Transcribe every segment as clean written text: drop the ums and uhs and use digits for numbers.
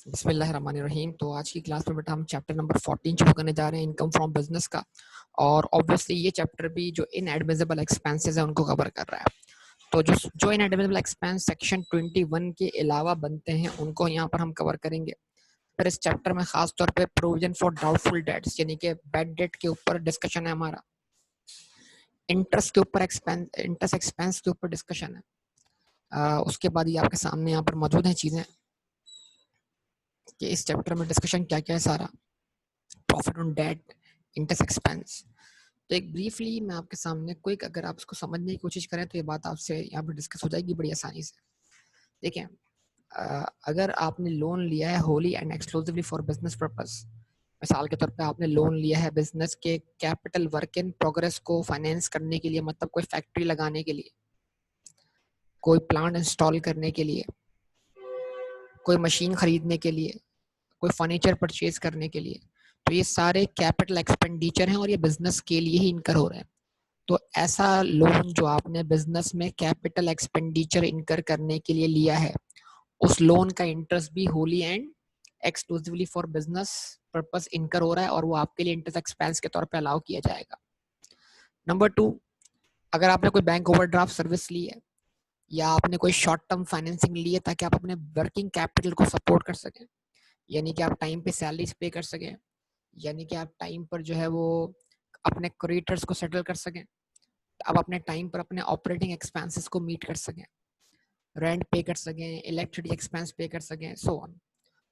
बिस्मिल्लाहिर्रहमानिर्रहीम। तो आज की क्लास में बेटा हम चैप्टर नंबर 14 शुरू करने जा रहे हैं, इनकम फ्रॉम बिजनेस का। और ऑब्वियसली ये चैप्टर भी जो इनएडमिसिबल एक्सपेंसेस है उनको कवर कर रहा है। तो जो इनएडमिसिबल एक्सपेंस सेक्शन 21 के अलावा बनते हैं उनको यहाँ पर हम कवर करेंगे। फिर इस चैप्टर में खास तौर पे प्रोविजन फॉर डाउटफुल डेट्स यानी कि बैड डेट के ऊपर डिस्कशन है हमारा। इंटरेस्ट के ऊपर इंटरेस्ट एक्सपेंस के ऊपर डिस्कशन है। उसके बाद ये आपके सामने यहाँ पर मौजूद हैं चीज़ें कि इस चैप्टर में डिस्कशन क्या क्या है सारा। Profit on debt, interest expense. तो एक ब्रीफली मैं आपके सामने क्विक अगर आप इसको समझने की कोशिश करें तो ये बात आपसे यहाँ पर डिस्कस हो जाएगी बड़ी आसानी से। देखिए, अगर आपने लोन लिया है Holi and exclusively for business purpose, मिसाल के तौर पे आपने लोन लिया है बिजनेस के कैपिटल वर्क इन प्रोग्रेस को फाइनेंस करने के लिए, मतलब कोई फैक्ट्री लगाने के लिए, कोई प्लांट इंस्टॉल करने के लिए, कोई मशीन खरीदने के लिए, कोई फर्नीचर परचेज करने के लिए, तो ये सारे कैपिटल एक्सपेंडिचर हैं और ये बिजनेस के लिए ही इनकर हो रहे हैं। तो ऐसा लोन जो आपने बिजनेस में कैपिटल एक्सपेंडिचर इनकर करने के लिए लिया है, उस लोन का इंटरेस्ट भी Holi and exclusively for business purpose इनकर हो रहा है और वो आपके लिए इंटरेस्ट एक्सपेंस के तौर पे अलाउ किया जाएगा। नंबर 2, अगर आपने कोई बैंक ओवरड्राफ्ट सर्विस ली है या आपने कोई शॉर्ट टर्म फाइनेंसिंग ली है ताकि आप अपने वर्किंग कैपिटल को सपोर्ट कर सकें, यानी कि आप टाइम पे सैलरीज पे कर सकें, यानी कि आप टाइम पर जो है वो अपने क्रेडिटर्स को सेटल कर सकें, आप अपने टाइम पर अपने ऑपरेटिंग एक्सपेंसेस को मीट कर सकें, रेंट पे कर सकें, इलेक्ट्रिसिटी एक्सपेंस पे कर सकें, सो ऑन।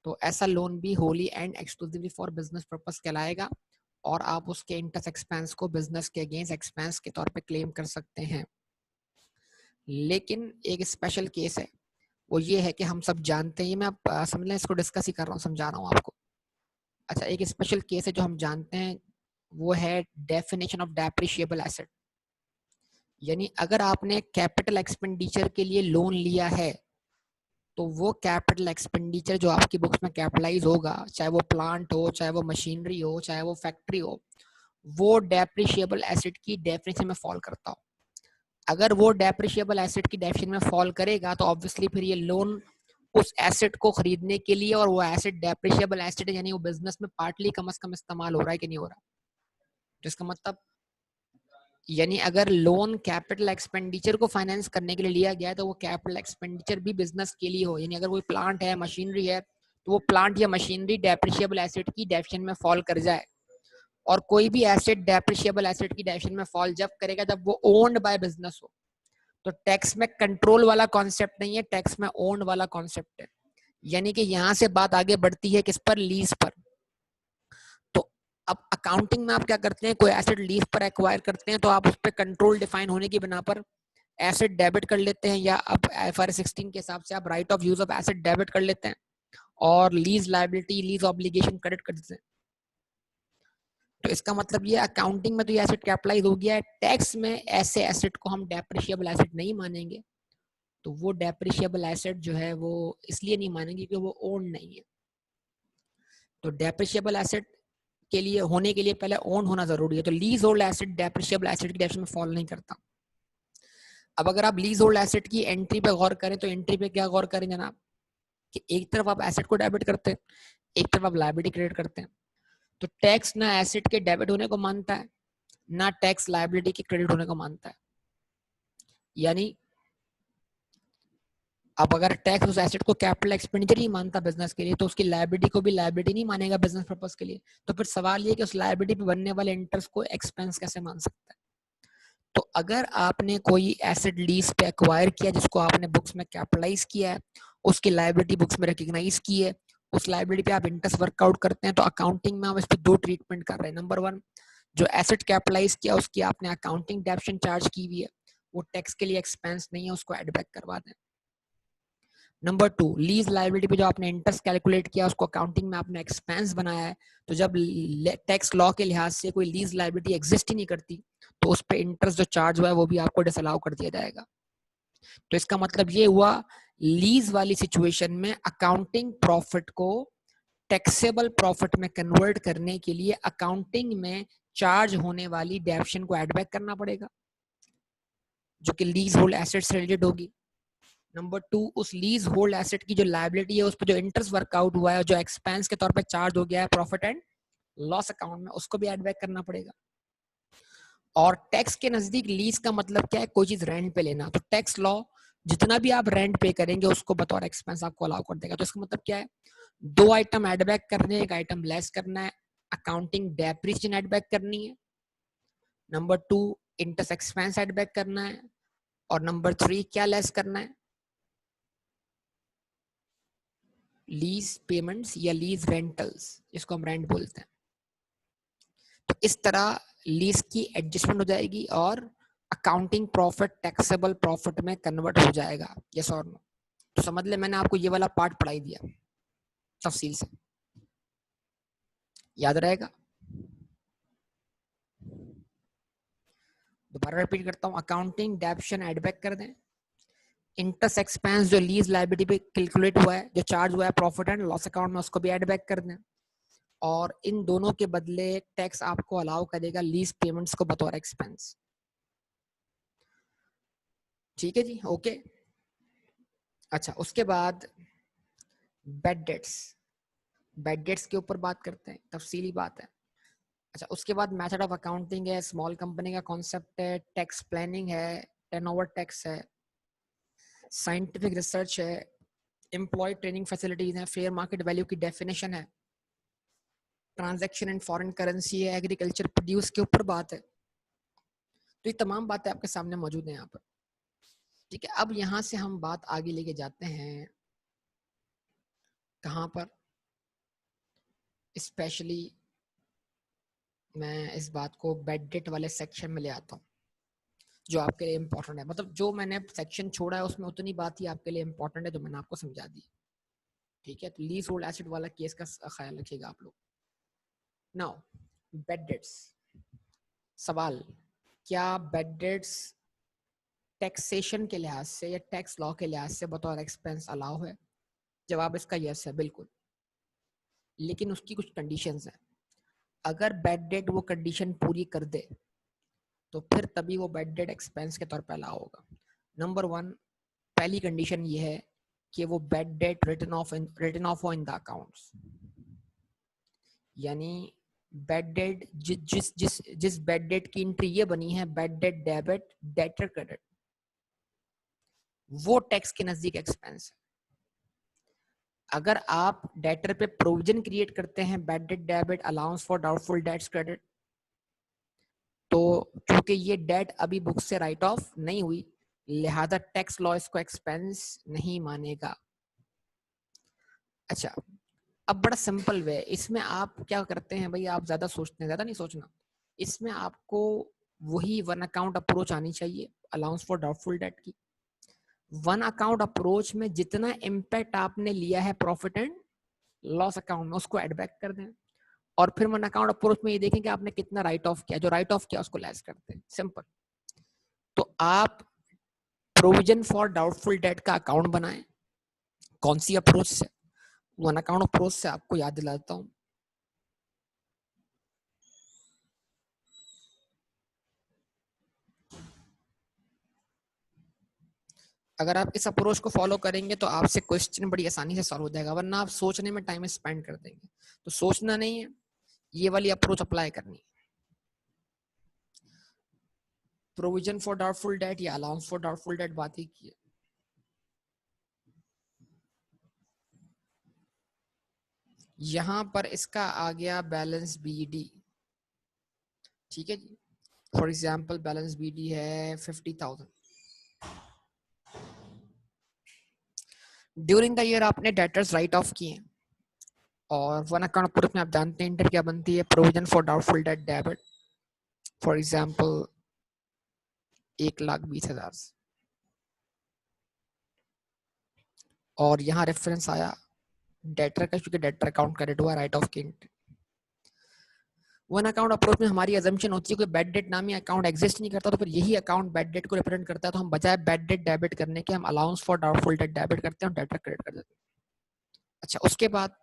तो ऐसा लोन भी Holi and exclusively for business purpose कहलाएगा और आप उसके इंटरेस्ट एक्सपेंस को बिजनेस के अगेंस्ट एक्सपेंस के तौर पे क्लेम कर सकते हैं। लेकिन एक स्पेशल केस है, वो ये है कि हम सब जानते हैं, मैं आप समझ लें इसको डिस्कस ही कर रहा हूँ, समझा रहा हूँ आपको। अच्छा, एक स्पेशल केस है जो हम जानते हैं, वो है डेफिनेशन ऑफ डेप्रिशिएबल एसेट। यानी अगर आपने कैपिटल एक्सपेंडिचर के लिए लोन लिया है तो वो कैपिटल एक्सपेंडिचर जो आपकी बुक्स में कैपिटलाइज होगा, चाहे वो प्लांट हो, चाहे वो मशीनरी हो, चाहे वो फैक्ट्री हो, वो डेप्रिशिएबल एसेट की डेफिनेशन में फॉल करता हो। अगर वो डेप्रिशिएबल एसेट की डेफिनेशन में फॉल करेगा तो ऑब्वियसली फिर ये लोन उस एसेट को खरीदने के लिए, और वो एसेट डेप्रिशिएबल एसेट है यानी वो बिजनेस में पार्टली कम से कम इस्तेमाल हो रहा है कि नहीं हो रहा। तो इसका मतलब यानी अगर लोन कैपिटल एक्सपेंडिचर को फाइनेंस करने के लिए लिया गया है तो वो कैपिटल एक्सपेंडिचर भी बिजनेस के लिए हो, यानी अगर कोई प्लांट है, मशीनरी है, तो वो प्लांट या मशीनरी डेप्रिशिएबल एसेट की डेफिनेशन में फॉल कर जाए। और कोई भी एसेट डेप्रिशिएबल एसेट की डेफिनेशन में फॉल जब करेगा जब वो ओन्ड बाय बिजनेस हो। तो टैक्स में कंट्रोल वाला कॉन्सेप्ट नहीं है, टैक्स में ओन्ड वाला कॉन्सेप्ट है। यानी कि यहां से बात आगे बढ़ती है किस पर, लीज पर। तो अब अकाउंटिंग में आप क्या करते हैं, कोई एसेट लीज पर एक्वायर करते हैं तो आप उस पर कंट्रोल डिफाइन होने की बिना पर एसेट डेबिट कर लेते हैं, या अब IFRS 16 के हिसाब से आप right of use of asset debit कर लेते हैं और lease liability, lease obligation credit कर देते हैं। तो इसका मतलब ये अकाउंटिंग में तो ये एसेट कैपिटलाइज हो गया है, टैक्स में ऐसे एसेट को हम डेप्रिशिएबल एसेट नहीं मानेंगे। तो वो डेप्रिशिएबल एसेट जो है वो इसलिए नहीं मानेंगे क्योंकि वो ओन नहीं है। तो डेप्रिशिएबल एसेट के लिए होने के लिए पहले ओन होना जरूरी है। तो lease hold asset depreciable asset की डेफिनेशन में फॉलो नहीं करता। अब अगर आप लीज होल्ड एसेट की एंट्री पे गौर करें तो एंट्री पे क्या गौर करें जनाब, कि एक तरफ आप एसेट को डेबिट करते हैं, एक तरफ आप लायबिलिटी क्रेडिट करते हैं। तो टैक्स ना एसेट के डेबिट होने को मानता है, ना टैक्स लायबिलिटी के क्रेडिट होने को मानता है। यानी अब अगर टैक्स उस एसेट को कैपिटल एक्सपेंडिचर ही मानता बिजनेस के लिए तो उसकी लायबिलिटी को भी लायबिलिटी नहीं मानेगा बिजनेस पर्पस के लिए। तो फिर सवाल ये कि उस लायबिलिटी पे बनने वाले इंटरेस्ट को एक्सपेंस कैसे मान सकता है। तो अगर आपने कोई एसेट लीज पे एक्वायर किया जिसको आपने बुक्स में कैपिटलाइज किया है, उसकी लायबिलिटी बुक्स में रिकॉग्नाइज की है, उस लायबिलिटी पे आप इंटरेस्ट वर्कआउट करते हैं, तो अकाउंटिंग में हम इस पर दो ट्रीटमेंट कर रहे हैं। नंबर 1, जो एसेट कैपिटलाइज किया उसकी आपने अकाउंटिंग डेप्शन चार्ज की हुई है, वो टैक्स के लिए एक्सपेंस नहीं है, उसको एड बैक करवा दें। नंबर 2, लीज लायबिलिटी पे जो आपने इंटरेस्ट कैलकुलेट किया उसको अकाउंटिंग में आपने एक्सपेंस बनाया है, तो जब टैक्स लॉ के लिहाज से कोई लीज लायबिलिटी एग्जिस्ट ही नहीं करती तो उस पर इंटरेस्ट जो चार्ज हुआ है वो भी आपको डिसअलाउ कर दिया जाएगा। तो इसका मतलब ये हुआ, लीज वाली सिचुएशन में अकाउंटिंग प्रॉफिट को टैक्सेबल प्रॉफिट में कन्वर्ट करने के लिए अकाउंटिंग में चार्ज होने वाली डेप्शन को एड बैक करना पड़ेगा, जो कि लीज होल्ड एसेट से रिलेटेड होगी। नंबर 2, उस लीज होल्ड एसेट की जो लायबिलिटी है उस पर जो इंटरेस्ट वर्कआउट हुआ है, जो एक्सपेंस के तौर पे चार्ज हो गया है प्रॉफिट एंड लॉस अकाउंट में, उसको भी एड बैक करना पड़ेगा। और टैक्स के नजदीक लीज का मतलब क्या है? कोई चीज रेंट पे लेना। तो टैक्स लॉ जितना भी आप रेंट पे करेंगे उसको बतौर एक्सपेंस आपको अलाउ कर देगा। तो इसका मतलब क्या है? दो आइटम एड बैक करने हैं, एक आइटम लेस करना है। अकाउंटिंग डेप्रिसिएशन एड बैक करनी है, number 2 interest expense add back करना है, और नंबर 3 क्या लेस करना है? लीज पेमेंट्स या लीज रेंटल्स, जिसको हम रेंट बोलते हैं। तो इस तरह लीज की एडजस्टमेंट हो जाएगी और अकाउंटिंग प्रॉफिट टैक्सेबल प्रॉफिट में कन्वर्ट हो जाएगा। यस और नो? तो समझ ले, मैंने आपको ये वाला पार्ट पढ़ाई दिया तफसील से, याद रहेगा? दोबारा रिपीट करता हूँ, अकाउंटिंग डेप्शन एड बैक कर दें, इंटरेस्ट एक्सपेंस जो लीज लायबिलिटी पे कैलकुलेट हुआ है, जो चार्ज हुआ है प्रॉफिट एंड लॉस अकाउंट में, उसको भी एड बैक कर दें। और इन दोनों के बदले टैक्स आपको अलाउ करेगा लीज पेमेंट्स को बतौर एक्सपेंस। ठीक है जी, ओके। अच्छा, उसके बाद बैड डेट्स। बैड डेट्स के ऊपर बात करते हैं, तफसीली बात है। अच्छा, उसके बाद मेथड ऑफ अकाउंटिंग है, स्मॉल कंपनी का कॉन्सेप्ट है, टैक्स प्लानिंग है, टर्नओवर टैक्स है, साइंटिफिक रिसर्च है, एम्प्लॉय ट्रेनिंग फैसिलिटीज है, फेयर मार्केट वैल्यू की डेफिनेशन है, ट्रांजैक्शन इन फॉरेन करेंसी है, एग्रीकल्चर प्रोड्यूस के ऊपर बात है। तो ये तमाम बातें आपके सामने मौजूद हैं यहाँ पर। ठीक है, अब यहाँ से हम बात आगे लेके जाते हैं कहाँ पर? स्पेशली मैं इस बात को बैड डेट वाले सेक्शन में ले आता हूँ, जो आपके लिए इम्पोर्टेंट है। मतलब जो मैंने सेक्शन छोड़ा है उसमें उतनी बात ही आपके लिए इम्पोर्टेंट है जो मैंने आपको समझा दी। ठीक है, तो लीज होल्ड एसिड वाला केस का ख्याल रखिएगा आप लोग। Now bad debts. सवाल, क्या बैड डेट्स टैक्सेशन के लिहाज से या टैक्स लॉ के लिहाज से बतौर एक्सपेंस अलाउ है? जवाब इसका यस है, बिल्कुल। लेकिन उसकी कुछ कंडीशंस हैं। अगर बैड डेट वो कंडीशन पूरी कर दे तो फिर तभी वो बैड डेट एक्सपेंस के तौर पर अलाउ होगा। नंबर 1, पहली कंडीशन ये है कि वो बैड डेट रिटन ऑफ हो इन द अकाउंट्स। यानी बैड डेट जिस जिस जिस बैड डेट की एंट्री ये बनी है, bad debt debit debtor credit, वो टैक्स के नजदीक एक्सपेंस है। अगर आप डेटर पे प्रोविजन क्रिएट करते हैं, bad debt debit allowance for doubtful debts credit, तो क्योंकि ये डेट अभी बुक से राइट ऑफ नहीं हुई, लिहाजा टैक्स लॉ इसको एक्सपेंस नहीं मानेगा। अच्छा, अब बड़ा सिंपल वे, इसमें आप क्या करते हैं भाई, आप ज्यादा सोचते हैं, ज्यादा नहीं सोचना। इसमें आपको वही वन अकाउंट अप्रोच आनी चाहिए अलाउंस फॉर डाउटफुल डेट की। वन अकाउंट अप्रोच में जितना इम्पैक्ट आपने लिया है प्रॉफिट एंड लॉस अकाउंट में, उसको एड बैक कर दें। और फिर वन अकाउंट अप्रोच में ये देखें कि आपने कितना राइट ऑफ किया, जो राइट ऑफ किया उसको लेस करते हैं, सिंपल। तो आप प्रोविजन फॉर डाउटफुल डेट का अकाउंट बनाएं। कौन सी अप्रोच से? वन अकाउंट अप्रोच से। आपको याद दिलाता हूं, अगर आप इस अप्रोच को फॉलो करेंगे तो आपसे क्वेश्चन बड़ी आसानी से सॉल्व हो जाएगा, वरना आप सोचने में टाइम स्पेंड कर देंगे। तो सोचना नहीं है, ये वाली अप्रोच अप्लाई करनी है। प्रोविजन फॉर डाउटफुल डेट या अलाउंस फॉर डाउटफुल डेट बात ही की है। यहां पर इसका आ गया बैलेंस बीडी। ठीक है जी, फॉर एग्जाम्पल बैलेंस बीडी है 50,000। ड्यूरिंग द ईयर आपने डेटर्स राइट ऑफ किए, और वन अकाउंट अप्रोच में आप जानते हैं इंटर क्या बनती है, provision for doubtful date debit, for example 1,20,000। और यहाँ रेफरेंस आया डेटर का, क्योंकि डेटर अकाउंट क्रेडिट हुआ राइट ऑफ की एंट्री। वन अकाउंट अप्रोच में हमारी अजम्पशन होती है कि बैड डेट नामी अकाउंट एग्जिस्ट नहीं करता, तो फिर यही अकाउंट बैड डेट को रिप्रेजेंट करता है। तो हम बजाय बैड डेट डेबिट करने के हम allowance for doubtful date debit करते हैं और डेटर क्रेडिट कर देते हैं। अच्छा, उसके बाद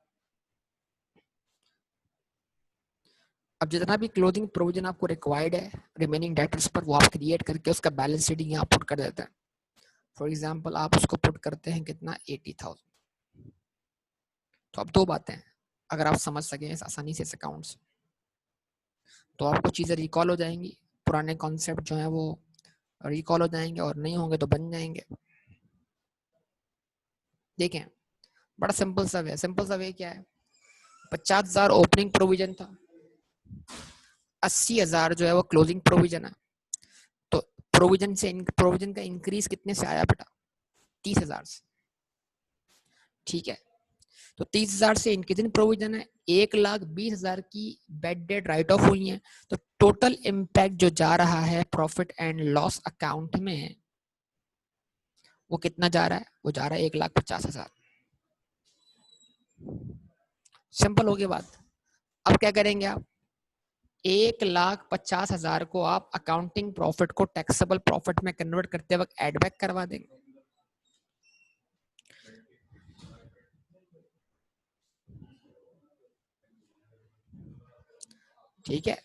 अब जितना भी क्लोजिंग प्रोविजन आपको रिक्वायर्ड है रिमेनिंग डेटर्स पर, वो आप क्रिएट करके उसका बैलेंस शीट यहाँ पुट कर देते हैं। फॉर एग्जाम्पल आप उसको पुट करते हैं कितना 80,000। तो अब दो बातें हैं, अगर आप समझ सकें आसानी से इस अकाउंट से तो आपको चीज़ें रिकॉल हो जाएंगी, पुराने कॉन्सेप्ट जो हैं वो रिकॉल हो जाएंगे, और नहीं होंगे तो बन जाएंगे। देखें बड़ा सिंपल सा वे, सिंपल सा वे क्या है, 50,000 ओपनिंग प्रोविजन था, 80,000 जो है वो क्लोजिंग प्रोविजन है। तो प्रोविजन का इंक्रीज कितने से आया बेटा, 30,000 से। ठीक है, तो 30,000 से इंक्रीजिंग प्रोविजन है, 1,20,000 की बेड डेट राइट ऑफ हुई है। तो टोटल इम्पैक्ट जो जा रहा है प्रॉफिट एंड लॉस अकाउंट में वो कितना जा रहा है, वो जा रहा है 1,50,000। सिंपल हो गई बात। अब क्या करेंगे आप, 1,50,000 को आप अकाउंटिंग प्रॉफिट को टैक्सेबल प्रॉफिट में कन्वर्ट करते वक्त एड बैक करवा देंगे। ठीक है,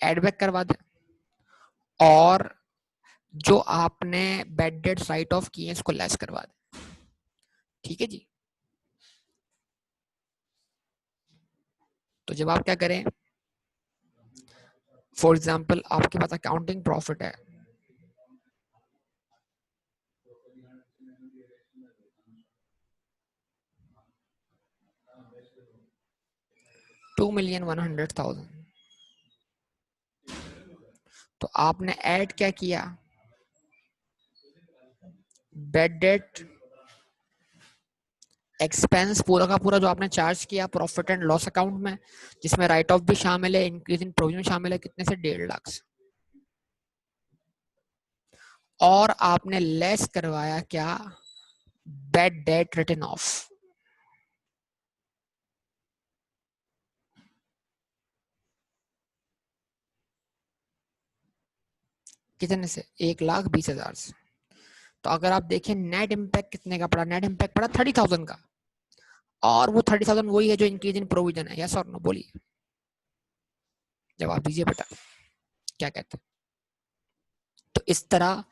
एड बैक करवा दें, और जो आपने बेड डेट्स राइट ऑफ किए इसको लेस करवा दें। ठीक है जी। तो जब आप क्या करें, फॉर एग्जाम्पल आपके पास अकाउंटिंग प्रॉफिट है 2,100,000, तो आपने ऐड क्या किया, बेड डेट एक्सपेंस पूरा का पूरा जो आपने चार्ज किया प्रॉफिट एंड लॉस अकाउंट में, जिसमें राइट ऑफ भी शामिल है, इंक्रीज इन प्रोविजन शामिल है, कितने से 1.5 लाख से। और आपने लेस करवाया क्या, बेड डेट रिटन ऑफ, कितने से, 1,20,000 से। तो अगर आप देखें नेट इम्पैक्ट कितने का पड़ा, नेट इम्पैक्ट पड़ा 30,000 का, और वो 30,000 वही है जो इंक्रीज इन प्रोविजन है। यस और नो बोलिए, जवाब दीजिए बेटा, क्या कहते हैं। तो इस तरह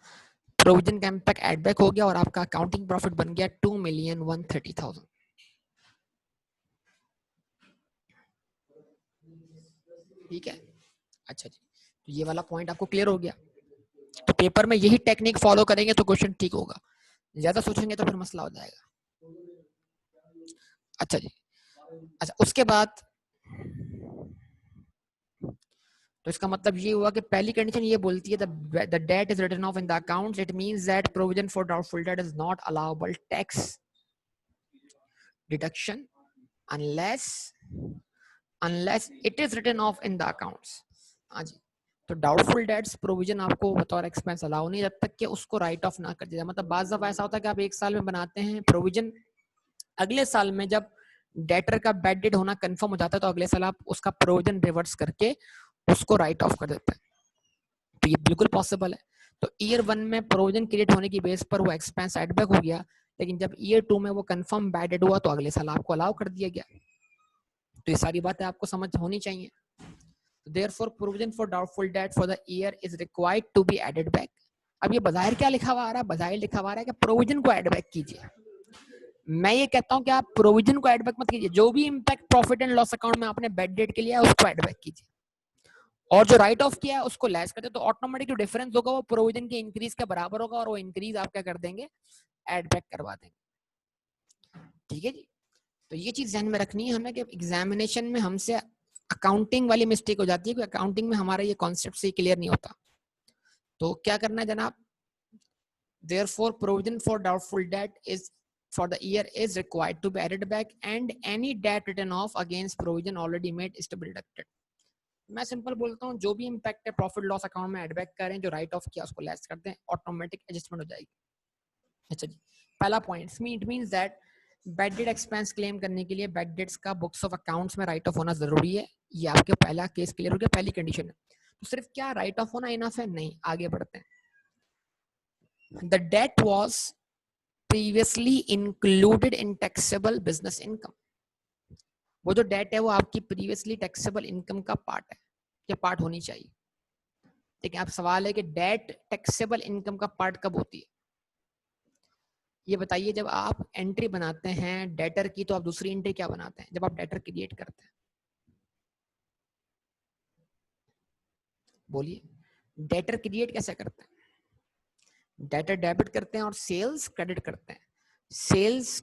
प्रोविजन का इम्पैक्ट एड बैक हो गया और आपका अकाउंटिंग प्रॉफिट बन गया 2,130,000। ठीक है, अच्छा जी, तो ये वाला पॉइंट आपको क्लियर हो गया। तो पेपर में यही टेक्निक फॉलो करेंगे तो क्वेश्चन ठीक होगा, ज्यादा सोचेंगे तो फिर मसला हो जाएगा। अच्छा जी, अच्छा उसके बाद तो इसका मतलब ये हुआ कि पहली कंडीशन ये बोलती है the debt is written off in the accounts, it means that provision for doubtful debt is not allowable tax deduction unless it is written off in the accounts. हाँ जी, तो डाउटफुल डेट्स प्रोविजन आपको बतौर expense allow नहीं जब तक कि उसको राइट ऑफ ना कर दिया जाए। मतलब बाज़ दफा ऐसा होता है कि आप एक साल में बनाते हैं प्रोविजन, अगले साल में जब डेटर का बैड डेट होना कंफर्म हो जाता है तो अगले साल आप उसका प्रोविजन रिवर्स करके उसको राइट ऑफ कर देते हैं। तो ये बिल्कुल पॉसिबल है। तो ईयर 1 में प्रोविजन क्रिएट होने की बेस पर वो एक्सपेंस एडबैक हो गया, लेकिन जब ईयर 2 में वो कंफर्म बैड डेट हुआ तो अगले साल आपको अलाउ कर दिया गया। तो ये सारी बातें आपको समझ होनी चाहिए। Therefore, provision for doubtful debt for the year is required to be added back. अब ये बाहर क्या लिखा हुआ आ रहा है, बाहर लिखा हुआ आ रहा है कि प्रोविजन को एड बैक कीजिए। मैं ये कहता हूं कि आप प्रोविजन को एड बैक मत कीजिए, जो भी impact profit and loss account में आपने बेड डेट के लिए उसको एड बैक कीजिए, और जो राइट ऑफ किया है उसको लेस कर दे, तो ऑटोमेटिक जो डिफरेंस होगा वो प्रोविजन के इंक्रीज के बराबर होगा, और वो इंक्रीज आप क्या कर देंगे, एड बैक करवा देंगे। ठीक है जी, तो ये चीज ध्यान में रखनी है हमें कि एग्जामिनेशन में हमसे अकाउंटिंग वाली मिस्टेक हो जाती है कि अकाउंटिंग में हमारा ये कॉन्सेप्ट से क्लियर नहीं होता। तो क्या करना है जनाब, therefore provision for doubtful debt is for the year is required to be added back and any debt written off against provision already made is to be deducted। मैं सिंपल बोलता हूँ, जो भी इंपैक्ट है प्रॉफिट लॉस अकाउंट में add back करें, जो right of किया उसको लेस कर दें, ऑटोमेटिक एडजस्टमेंट हो जाएगी। अच्छा जी, पहला point, it means that bad debt expense claim करने के लिए बैड डेट्स का बुक्स ऑफ अकाउंट्स में राइट ऑफ होना जरूरी है। ये आपके पहला केस क्लियर हो गया, पहली कंडीशन है। तो सिर्फ क्या राइट ऑफ होना इनफ है, नहीं, आगे बढ़ते हैं। The debt was previously included in taxable business income. वो जो डेट है वो आपकी प्रीवियसली टैक्सेबल इनकम का पार्ट है, या पार्ट होनी चाहिए। ठीक है, अब सवाल है कि डेट टैक्सेबल इनकम का पार्ट कब होती है? ये बताइए, जब आप एंट्री बनाते हैं डेटर की तो आप दूसरी एंट्री क्या बनाते हैं जब आप डेटर क्रिएट करते हैं? बोलिए, डेटर क्रिएट कैसे करते हैं? डेटर डेबिट करते हैं और सेल्स क्रेडिट करते हैं। सेल्स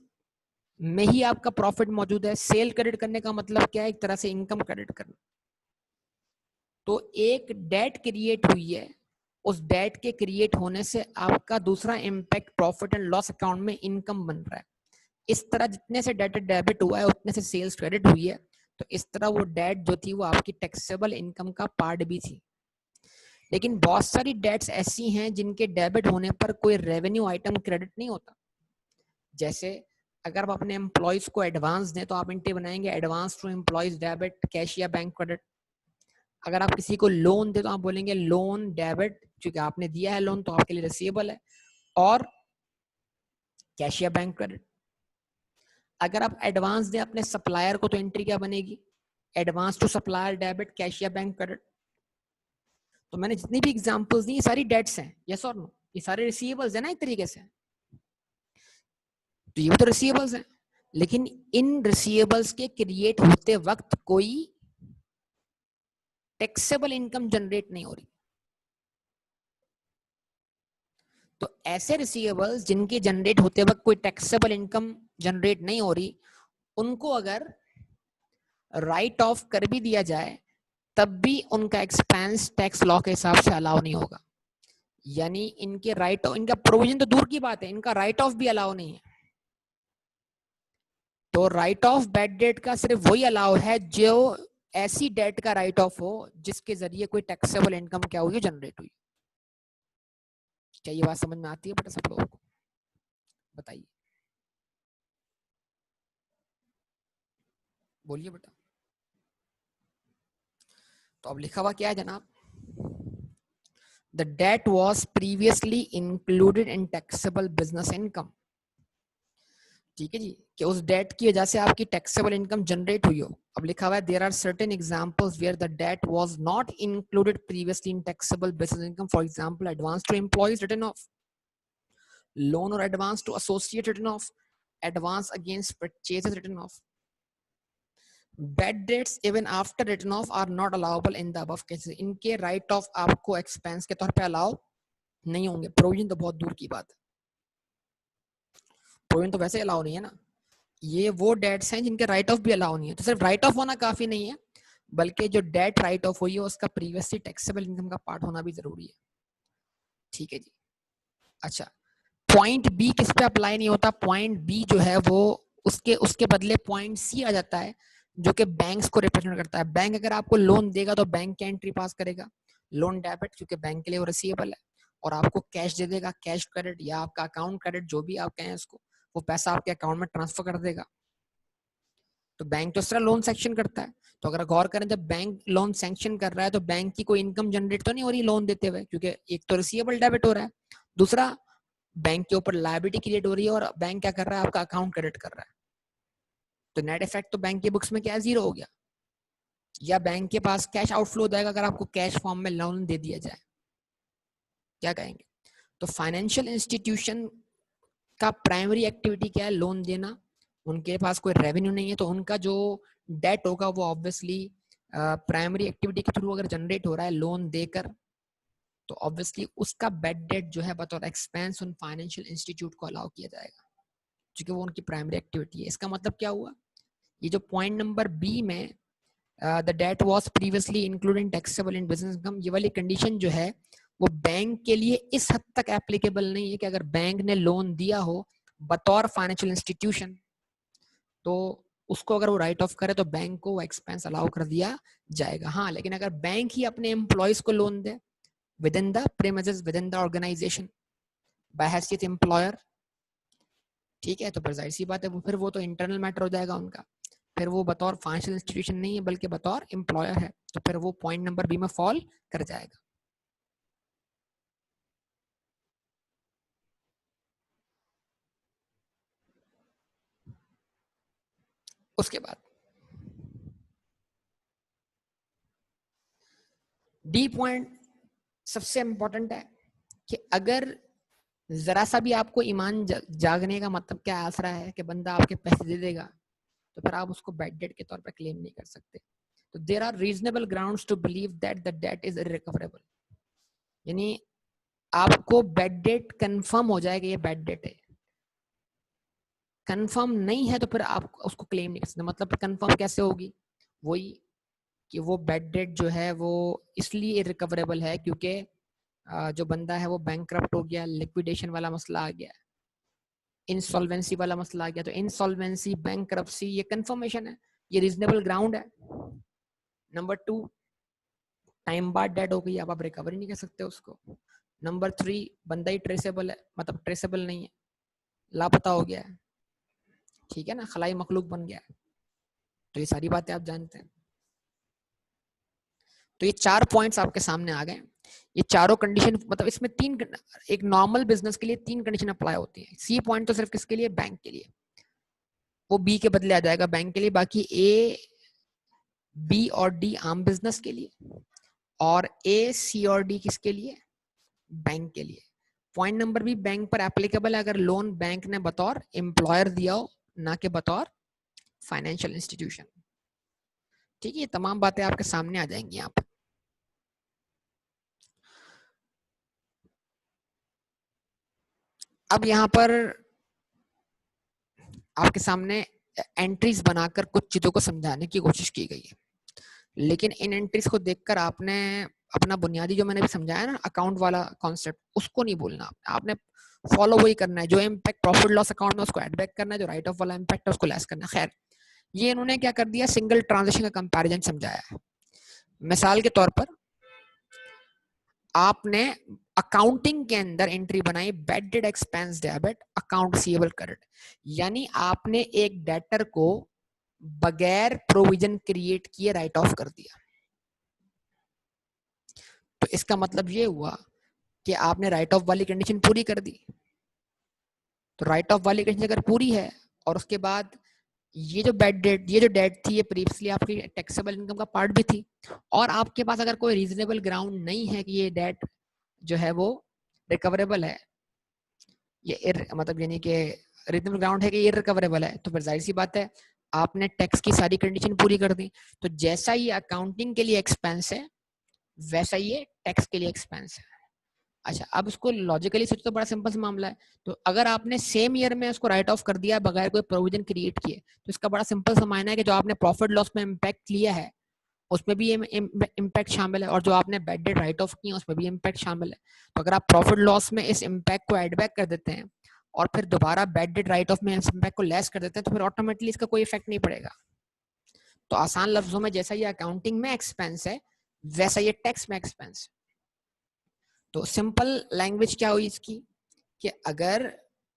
में ही आपका प्रॉफिट मौजूद है। सेल क्रेडिट करने का मतलब क्या है? एक तरह से इनकम क्रेडिट करना। तो एक डेट क्रिएट हुई है, उस डेट के क्रिएट होने से आपका दूसरा impact profit and loss account में इनकम बन रहा है। इस तरह जितने से डेट डेबिट हुआ है उतने से सेल्स क्रेडिट हुई है, तो इस तरह वो डेट जो थी वो आपकी टैक्सेबल इनकम का पार्ट भी थी। लेकिन बहुत सारी डेट्स ऐसी हैं जिनके डेबिट होने पर कोई रेवेन्यू आइटम क्रेडिट नहीं होता। जैसे अगर आप अपने एम्प्लॉयज को एडवांस दें तो आप एंट्री बनाएंगे advance to employees debit cash या बैंक क्रेडिट। अगर आप किसी को लोन दे तो आप बोलेंगे लोन डेबिट, क्योंकि आपने दिया है लोन तो आपके लिए रिसीवेबल है, और कैश या बैंक क्रेडिट। अगर आप एडवांस दें अपने सप्लायर को तो एंट्री क्या बनेगी? Advance to supplier debit cash या बैंक क्रेडिट। तो मैंने जितनी भी एग्जांपल्स दी ये सारी डेट्स हैं, यस और नो? ये सारे रिसीवेबल्स है ना एक तरीके से, तो ये तो रिसीवेबल्स हैं, लेकिन इन रिसीवेबल्स के क्रिएट होते वक्त कोई टैक्सेबल इनकम जनरेट नहीं हो रही। तो ऐसे रिसीवेबल्स जिनके जनरेट होते वक्त कोई टैक्सेबल इनकम जनरेट नहीं हो रही, उनको अगर राइट ऑफ कर भी दिया जाए तब भी उनका एक्सपेंस टैक्स लॉ के हिसाब से अलाउ नहीं होगा। यानी इनके राइट ऑफ, इनका प्रोविजन तो दूर की बात है, इनका राइट ऑफ भी अलाउ नहीं है। तो राइट ऑफ बैड डेट का सिर्फ वही अलाउ है जो ऐसी डेट का राइट ऑफ हो जिसके जरिए कोई टैक्सेबल इनकम क्या हुई, जनरेट हुई। क्या ये बात समझ में आती है बेटा सब लोगों को? बताइए, बोलिए बेटा। तो अब लिखा हुआ क्या है जनाब? The debt was previously included in taxable business income. ठीक है जी, कि उस डेट की वजह से आपकी टैक्सेबल इनकम जनरेट हुई हो। अब लिखा हुआ है there are certain examples where the debt was not included previously in taxable business income, for example advance to employees written off, loan और advance to associate written off, advance against purchases written off. Bad debts even after written off are not allowable in the above cases. इनके right of आपको expense के तौर पे allow नहीं होंगे। Provision तो बहुत दूर की बात है, प्रोविजन तो वैसे अलाउ नहीं है ना। ये वो डेट्स हैं जिनके राइट ऑफ भी अलाउ नहीं है। तो सिर्फ राइट ऑफ होना काफी नहीं है, बल्कि जो डेट राइट ऑफ हुई है उसका प्रीवियसली टैक्सेबल इनकम का पार्ट होना भी जरूरी है। ठीक है जी। अच्छा, पॉइंट बी किस पे अप्लाई नहीं होता? पॉइंट बी जो है वो उसके उसके बदले पॉइंट सी आ जाता है, जो कि बैंक्स को रिप्रेजेंट करता है। बैंक अगर आपको लोन देगा तो बैंक की एंट्री पास करेगा, लोन डेबिट, क्योंकि बैंक के लिए वो रिसीवेबल है, और आपको कैश दे देगा, कैश क्रेडिट या आपका अकाउंट क्रेडिट जो भी आप कहें उसको, वो पैसा आपके अकाउंट में ट्रांसफर कर देगा। तो बैंक तो इस तरह लोन सेक्शन करता है। तो अगर गौर करें, जब बैंक लोन सैंक्शन कर रहा है तो बैंक की कोई इनकम जनरेट तो नहीं हो रही लोन देते हुए, क्योंकि एक तो रिसीवेबल डेबिट हो रहा है, दूसरा बैंक के ऊपर लायबिलिटी क्रिएट हो रही है, और बैंक क्या कर रहा है? आपका अकाउंट क्रेडिट कर रहा है। तो नेट इफेक्ट तो बैंक की बुक्स में क्या है? जीरो हो गया। या बैंक के पास कैश आउटफ्लो हो जाएगा अगर आपको कैश फॉर्म में लोन दे दिया जाए। क्या कहेंगे? तो फाइनेंशियल इंस्टीट्यूशन का प्राइमरी एक्टिविटी क्या है? लोन देना। उनके पास कोई रेवेन्यू नहीं है, तो उनका जो डेट होगा वो ऑब्वियसली प्राइमरी एक्टिविटी के थ्रू अगर जनरेट हो रहा है लोन देकर, तो ऑब्वियसली उसका बेड डेट जो है बतौर एक्सपेंस उन फाइनेंशियल इंस्टीट्यूट को अलाउ किया जाएगा, क्योंकि वो उनकी प्राइमरी एक्टिविटी है। इसका मतलब क्या हुआ? ये जो पॉइंट नंबर बी में the debt was previously included in taxable in business income, ये वाली कंडीशन जो है वो बैंक के लिए इस हद तक एप्लीकेबल नहीं है कि अगर बैंक ने लोन दिया हो बतौर फाइनेंशियल इंस्टीट्यूशन, तो उसको अगर वो राइट ऑफ करे तो बैंक को वो एक्सपेंस अलाउ कर दिया जाएगा। हाँ, लेकिन अगर बैंक ही अपने एम्प्लॉयज को लोन दे within the premises, within the organization, by हैसियत एम्प्लॉयर, ठीक है, तो फिर जाहिर सी बात है वो फिर वो तो इंटरनल मैटर हो जाएगा उनका। फिर वो बतौर फाइनेंशियल इंस्टीट्यूशन नहीं है बल्कि बतौर एम्प्लॉयर है, तो फिर वो पॉइंट नंबर बी में फॉल कर जाएगा। उसके बाद डी पॉइंट सबसे इंपॉर्टेंट है कि अगर जरा सा भी आपको ईमान जागने का मतलब क्या आसरा है कि बंदा आपके पैसे दे देगा, तो फिर आप उसको बैड डेट के तौर पर क्लेम नहीं कर सकते। तो there are reasonable grounds to believe that the debt is irrecoverable, यानी आपको बैड डेट कंफर्म हो जाएगा ये बैड डेट है। कंफर्म नहीं है तो फिर आप उसको क्लेम नहीं कर सकते। मतलब कंफर्म कैसे होगी? वही कि वो बैड डेट जो है वो इसलिए इररिकवरेबल है क्योंकि जो बंदा है वो बैंकक्रप्ट हो गया, लिक्विडेशन वाला मसला आ गया, इंसॉल्वेंसी वाला मसला आ गया। तो इंसॉल्वेंसी, बैंकक्रप्सी, ये कंफर्मेशन है, ये रीजनेबल ग्राउंड है। नंबर 2, टाइम बाद डेड हो गई, अब आप रिकवर नहीं कर सकते उसको। नंबर 3, बंदा ही ट्रेसेबल है, मतलब ट्रेसेबल नहीं है, लापता हो गया है, ठीक है ना, खलाई मखलूक बन गया है। तो ये सारी बातें आप जानते हैं। तो ये 4 पॉइंट्स आपके सामने आ गए। ये चारों कंडीशन, मतलब इसमें 3, एक नॉर्मल बिजनेस के लिए 3 कंडीशन अप्लाई होती है। सी पॉइंट तो सिर्फ किसके लिए? बैंक के लिए, वो बी के बदले आ जाएगा बैंक के लिए। बाकी ए, बी और डी आम बिजनेस के लिए, और ए, सी और डी किसके लिए? बैंक के लिए। पॉइंट नंबर भी बैंक पर एप्लीकेबल है अगर लोन बैंक ने बतौर एम्प्लॉयर दिया हो, ना कि बतौर फाइनेंशियल इंस्टीट्यूशन। ठीक है, ये तमाम बातें आपके सामने आ जाएंगी यहाँ पर। अब यहाँ पर आपके सामने एंट्रीज बनाकर कुछ चीजों को समझाने की कोशिश की गई है, लेकिन इन एंट्रीज को देखकर आपने अपना बुनियादी जो मैंने भी समझाया ना अकाउंट वाला कॉन्सेप्ट, उसको नहीं भूलना। आपने फॉलो वही करना है, जो इम्पैक्ट प्रॉफिट लॉस अकाउंट में उसको एड बैक करना है, जो राइट ऑफ वाला इम्पैक्ट है उसको लेस करना है। खैर, ये इन्होंने क्या कर दिया, सिंगल ट्रांजेक्शन का कंपैरिजन समझाया है। मिसाल के तौर पर आपने अकाउंटिंग के अंदर एंट्री बनाई, bad debt expense debit account receivable credit, यानी आपने एक डेटर को बगैर प्रोविजन क्रिएट किए राइट ऑफ कर दिया। तो इसका मतलब ये हुआ कि आपने राइट ऑफ वाली कंडीशन पूरी कर दी। तो राइट ऑफ वाली कंडीशन अगर पूरी है और उसके बाद ये जो बैड डेट, ये जो डेट थी, ये प्रीवियसली आपकी टैक्सेबल इनकम का पार्ट भी थी, और आपके पास अगर कोई रीजनेबल ग्राउंड नहीं है कि ये डेट जो है वो रिकवरेबल है, ये मतलब यानी कि रीजनेबल ग्राउंड है कि ये रिकवरेबल है, तो फिर जाहिर सी बात है आपने टैक्स की सारी कंडीशन पूरी कर दी। तो जैसा ये अकाउंटिंग के लिए एक्सपेंस है, वैसा ये टैक्स के लिए एक्सपेंस है। अच्छा, अब इसको लॉजिकली सोचो तो बड़ा सिंपल सा मामला है। तो अगर आपने सेम ईयर में उसको राइट ऑफ कर दिया बगैर कोई प्रोविजन क्रिएट किए, तो इसका बड़ा सिंपल सा मायना है कि जो आपने प्रॉफिट लॉस में इम्पैक्ट लिया है उसमें भी ये इम्पैक्ट शामिल है, और जो आपने बैड डेट राइट ऑफ किया उसमें भी इम्पैक्ट शामिल है। तो अगर आप प्रॉफिट लॉस में इस इम्पैक्ट को एड बैक कर देते हैं और फिर दोबारा बैड डेट राइट ऑफ में इस इम्पैक्ट को लेस कर देते हैं, तो फिर ऑटोमेटिकली इसका कोई इफेक्ट नहीं पड़ेगा। तो आसान लफ्जों में, जैसा ये अकाउंटिंग में एक्सपेंस है वैसा ये टैक्स में एक्सपेंस है। तो सिंपल लैंग्वेज क्या हुई इसकी, कि अगर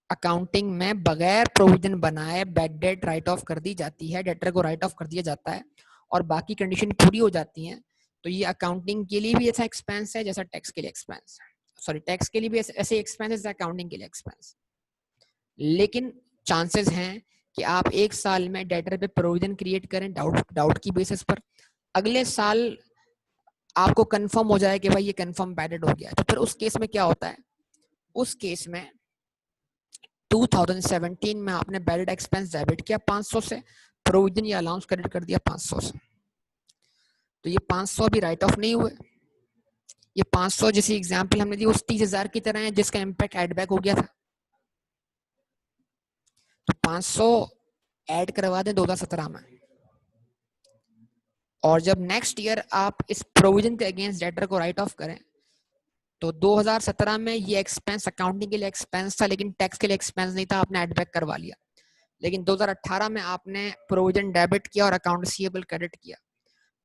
अकाउंटिंग में बगैर प्रोविजन बनाए बैड डेट राइट ऑफ कर दी जाती है, डेटर को राइट ऑफ कर दिया जाता है और बाकी कंडीशन पूरी हो जाती हैं, तो ये अकाउंटिंग के लिए भी ऐसा एक्सपेंस है जैसा टैक्स के लिए एक्सपेंस है। सॉरी, टैक्स के लिए भी ऐसे एक्सपेंस है जैसा अकाउंटिंग के लिए एक्सपेंस। लेकिन चांसेस हैं कि आप एक साल में डेटर पे प्रोविजन क्रिएट करें डाउट की बेसिस पर, अगले साल आपको कंफर्म हो जाए कि भाई ये कंफर्म बैड डेट हो गया, तो फिर उस केस में क्या होता है, उस केस में 2017 में आपने बैड डेट एक्सपेंस डेबिट किया 500 से, प्रोविजन या अलाउंस क्रेडिट कर दिया 500 से, तो ये 500 भी राइट ऑफ नहीं हुए। ये 500 जैसी एग्जांपल हमने दी उस 30,000 की तरह है जिसका इम्पैक्ट एड बैक हो गया था। तो 500 ऐड करवा दें 2017 में, और जब नेक्स्ट ईयर आप इस प्रोविजन के अगेंस्ट डेटर को राइट ऑफ करें, तो 2017 में ये एक्सपेंस अकाउंटिंग के लिए एक्सपेंस था लेकिन टैक्स के लिए एक्सपेंस नहीं था, आपने एड बैक करवा लिया। लेकिन 2018 में आपने प्रोविजन डेबिट किया और अकाउंट रिसीवेबल क्रेडिट किया,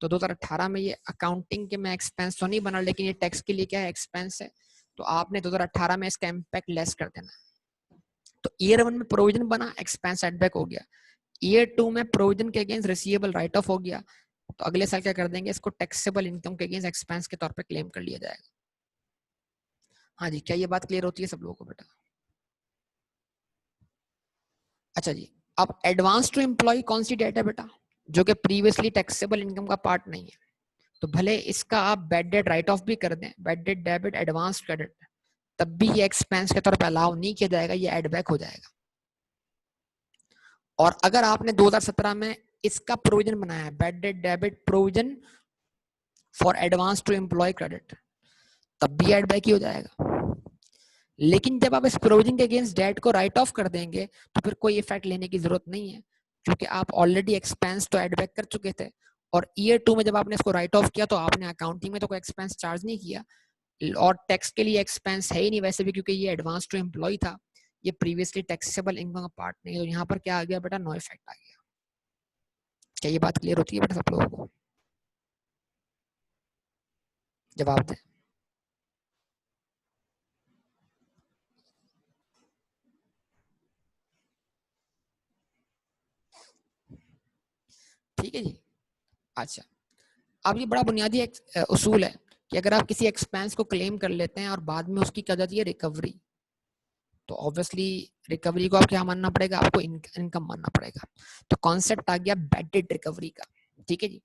तो 2018 में ये अकाउंटिंग के में एक्सपेंस तो नहीं बना लेकिन ये टैक्स के लिए क्या है, एक्सपेंस है। तो आपने 2018 में इसका इम्पैक्ट लेस कर देना। तो ईयर 1 में प्रोविजन बना, एक्सपेंस एड बैक हो गया। ईयर 2 में प्रोविजन के अगेंस्ट रिसीवेबल राइट ऑफ हो गया, तो अगले साल क्या कर देंगे, इसको टैक्सेबल इनकम के अगेंस्ट एक्सपेंस के तौर पर क्लेम कर लिया जाएगा। हाँ जी, क्या ये बात क्लियर होती है सब लोगों को बेटा? अच्छा जी, अब एडवांस टू एम्प्लॉय कौन सी डेट है बेटा, जो कि प्रीवियसली टैक्सेबल इनकम का पार्ट नहीं है। तो भले इसका आप बैड डेट राइट ऑफ भी कर दें, bad debt debit advance credit, तब भी ये एक्सपेंस के तौर पे अलाउ नहीं किया जाएगा, ये एड बैक हो जाएगा। और अगर आपने 2017 में इसका प्रोविजन बनाया है, bad debt debit provision for advance to employee credit, तब भी एड बैक ही हो जाएगा। लेकिन जब आप इस प्रोविजन के अगेंस्ट डेट को राइट ऑफ कर देंगे तो फिर कोई इफेक्ट लेने की जरूरत नहीं है, क्योंकि आप ऑलरेडी एक्सपेंस तो एड बैक कर चुके थे। और ईयर 2 में जब आपने इसको राइट ऑफ किया तो आपने अकाउंटिंग में तो कोई एक्सपेंस चार्ज नहीं किया, और टैक्स के लिए एक्सपेंस है ही नहीं वैसे भी, क्योंकि ये एडवांस टू एम्प्लॉय था, ये प्रीवियसली टैक्सेबल इनकम का पार्ट नहीं है। तो यहाँ पर क्या आ गया बेटा, नो इफेक्ट आ गया। क्या ये बात क्लियर होती है बेटा सब लोगों को? जवाब दें। ठीक है जी। अच्छा, अब ये बड़ा बुनियादी उसूल है कि अगर आप किसी एक्सपेंस को क्लेम कर लेते हैं और बाद में उसकी क्या जाती है रिकवरी, तो ऑब्वियसली रिकवरी को आप क्या मानना पड़ेगा, आपको इनकम मानना पड़ेगा। तो कॉन्सेप्ट आ गया बैड डेट रिकवरी का। ठीक है जी।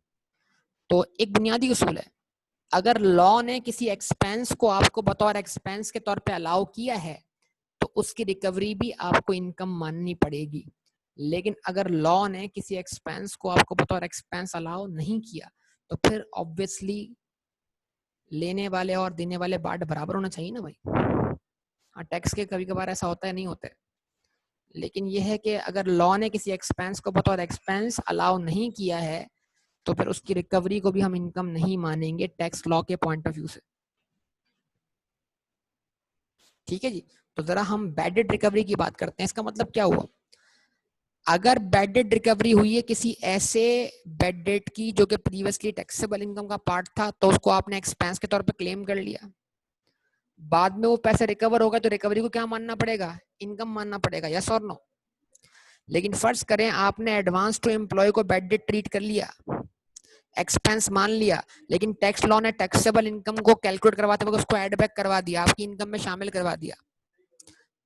तो एक बुनियादी उसूल है, अगर लॉ ने किसी एक्सपेंस को आपको बतौर एक्सपेंस के तौर पे अलाउ किया है तो उसकी रिकवरी भी आपको इनकम माननी पड़ेगी। लेकिन अगर लॉ ने किसी एक्सपेंस को आपको बतौर एक्सपेंस अलाउ नहीं किया तो फिर ऑब्वियसली लेने वाले और देने वाले पार्ट बराबर होना चाहिए ना भाई। हाँ, टैक्स के कभी कभार ऐसा होता है, नहीं होता है, लेकिन यह है कि अगर लॉ ने किसी एक्सपेंस को बतौर एक्सपेंस अलाउ नहीं किया है तो फिर उसकी रिकवरी को भी हम इनकम नहीं मानेंगे टैक्स लॉ के पॉइंट ऑफ व्यू से। ठीक है जी। तो जरा हम बैड डेट रिकवरी की बात करते हैं। इसका मतलब क्या हुआ, अगर बैड डेट रिकवरी हुई है किसी ऐसे बैड डेट की जो कि प्रीवियसली टैक्सेबल इनकम का पार्ट था, तो उसको आपने एक्सपेंस के तौर पे क्लेम कर लिया, बाद में वो पैसा रिकवर होगा तो रिकवरी को क्या मानना पड़ेगा, इनकम मानना पड़ेगा, यस और नो। लेकिन फर्ज करें आपने एडवांस टू एम्प्लॉय को बैड डेट ट्रीट कर लिया, एक्सपेंस मान लिया, लेकिन टैक्स लॉ ने टैक्सेबल इनकम को कैलकुलेट करवाते वक्त उसको एड बैक करवा दिया, आपकी इनकम में शामिल करवा दिया।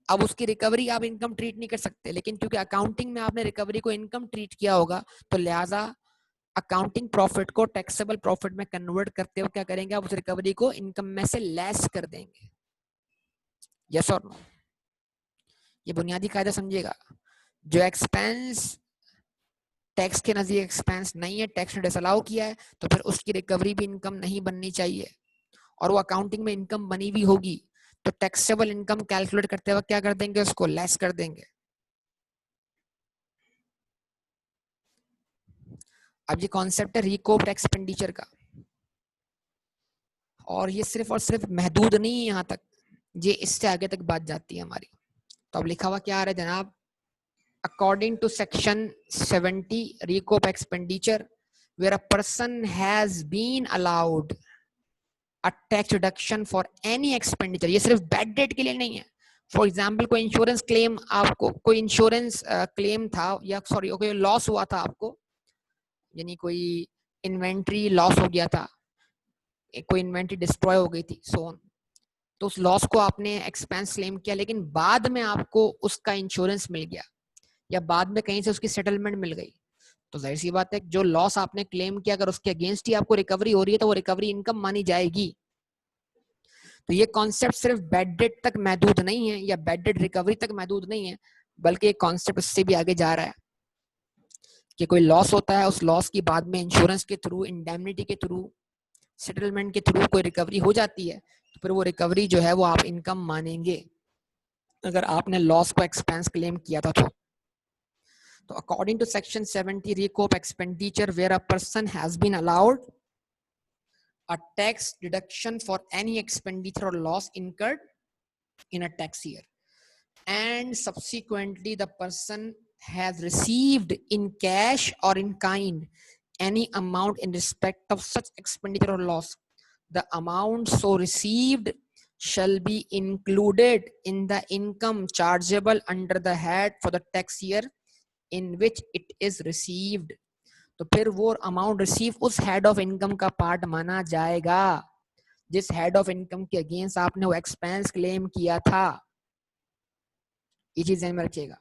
अब उसकी रिकवरी आप इनकम ट्रीट नहीं कर सकते, लेकिन क्योंकि अकाउंटिंग में आपने रिकवरी को इनकम ट्रीट किया होगा तो लिहाजा अकाउंटिंग प्रॉफिट को टैक्सेबल प्रॉफिट में कन्वर्ट करते हुए क्या करेंगे, आप उस रिकवरी को इनकम में से लेस कर देंगे, यस और नो। ये बुनियादी कायदा समझिएगा। जो एक्सपेंस टैक्स के नजदीक एक्सपेंस नहीं है, टैक्स ने डिसअलाउ किया है, तो फिर उसकी रिकवरी भी इनकम नहीं बननी चाहिए, और वो अकाउंटिंग में इनकम बनी भी होगी तो टैक्सेबल इनकम कैलकुलेट करते वक्त क्या कर देंगे, उसको लेस कर देंगे। अब ये कॉन्सेप्ट है रिकॉर्ड एक्सपेंडिचर का, और ये सिर्फ और सिर्फ महदूद नहीं है यहाँ तक, ये इससे आगे तक बात जाती है हमारी। तो अब लिखा हुआ क्या आ रहा है जनाब, according to section 70 record expenditure where a person has been allowed a tax deduction for any expenditure, ये सिर्फ बैड डेट के लिए नहीं है। फॉर एग्जाम्पल कोई इंश्योरेंस क्लेम, आपको कोई इंश्योरेंस क्लेम था, या सॉरी कोई लॉस हुआ था आपको, यानी कोई इन्वेंट्री लॉस हो गया था, कोई इन्वेंट्री डिस्ट्रॉय हो गई थी, सो तो उस लॉस को आपने एक्सपेंस क्लेम किया, लेकिन बाद में आपको उसका इंश्योरेंस मिल गया या बाद में कहीं से उसकी सेटलमेंट मिल गई, तो जाहिर सी बात है जो लॉस आपने क्लेम किया अगर उसके अगेंस्ट ही आपको रिकवरी हो रही है तो वो रिकवरी इनकम मानी जाएगी। तो ये कॉन्सेप्ट सिर्फ बैड डेट तक महदूद नहीं है या बैड डेट रिकवरी तक महदूद नहीं है, बल्कि एक कॉन्सेप्ट उससे भी आगे जा रहा है कि कोई लॉस होता है, उस लॉस की बाद में इंश्योरेंस के थ्रू, इंडेमनिटी के थ्रू, सेटलमेंट के थ्रू कोई रिकवरी हो जाती है, तो फिर वो रिकवरी जो है वो आप इनकम मानेंगे अगर आपने लॉस को एक्सपेंस क्लेम किया था तो according to section 70 recoup expenditure where a person has been allowed a tax deduction for any expenditure or loss incurred in a tax year, and subsequently the person has received in cash or in kind any amount in respect of such expenditure or loss, the amount so received shall be included in the income chargeable under the head for the tax year in which it is received। तो फिर वो amount receive उस head of income का part माना जाएगा जिस head of income के against आपने वो एक्सपेंस क्लेम किया था। ये चीज ध्यान में रखिएगा।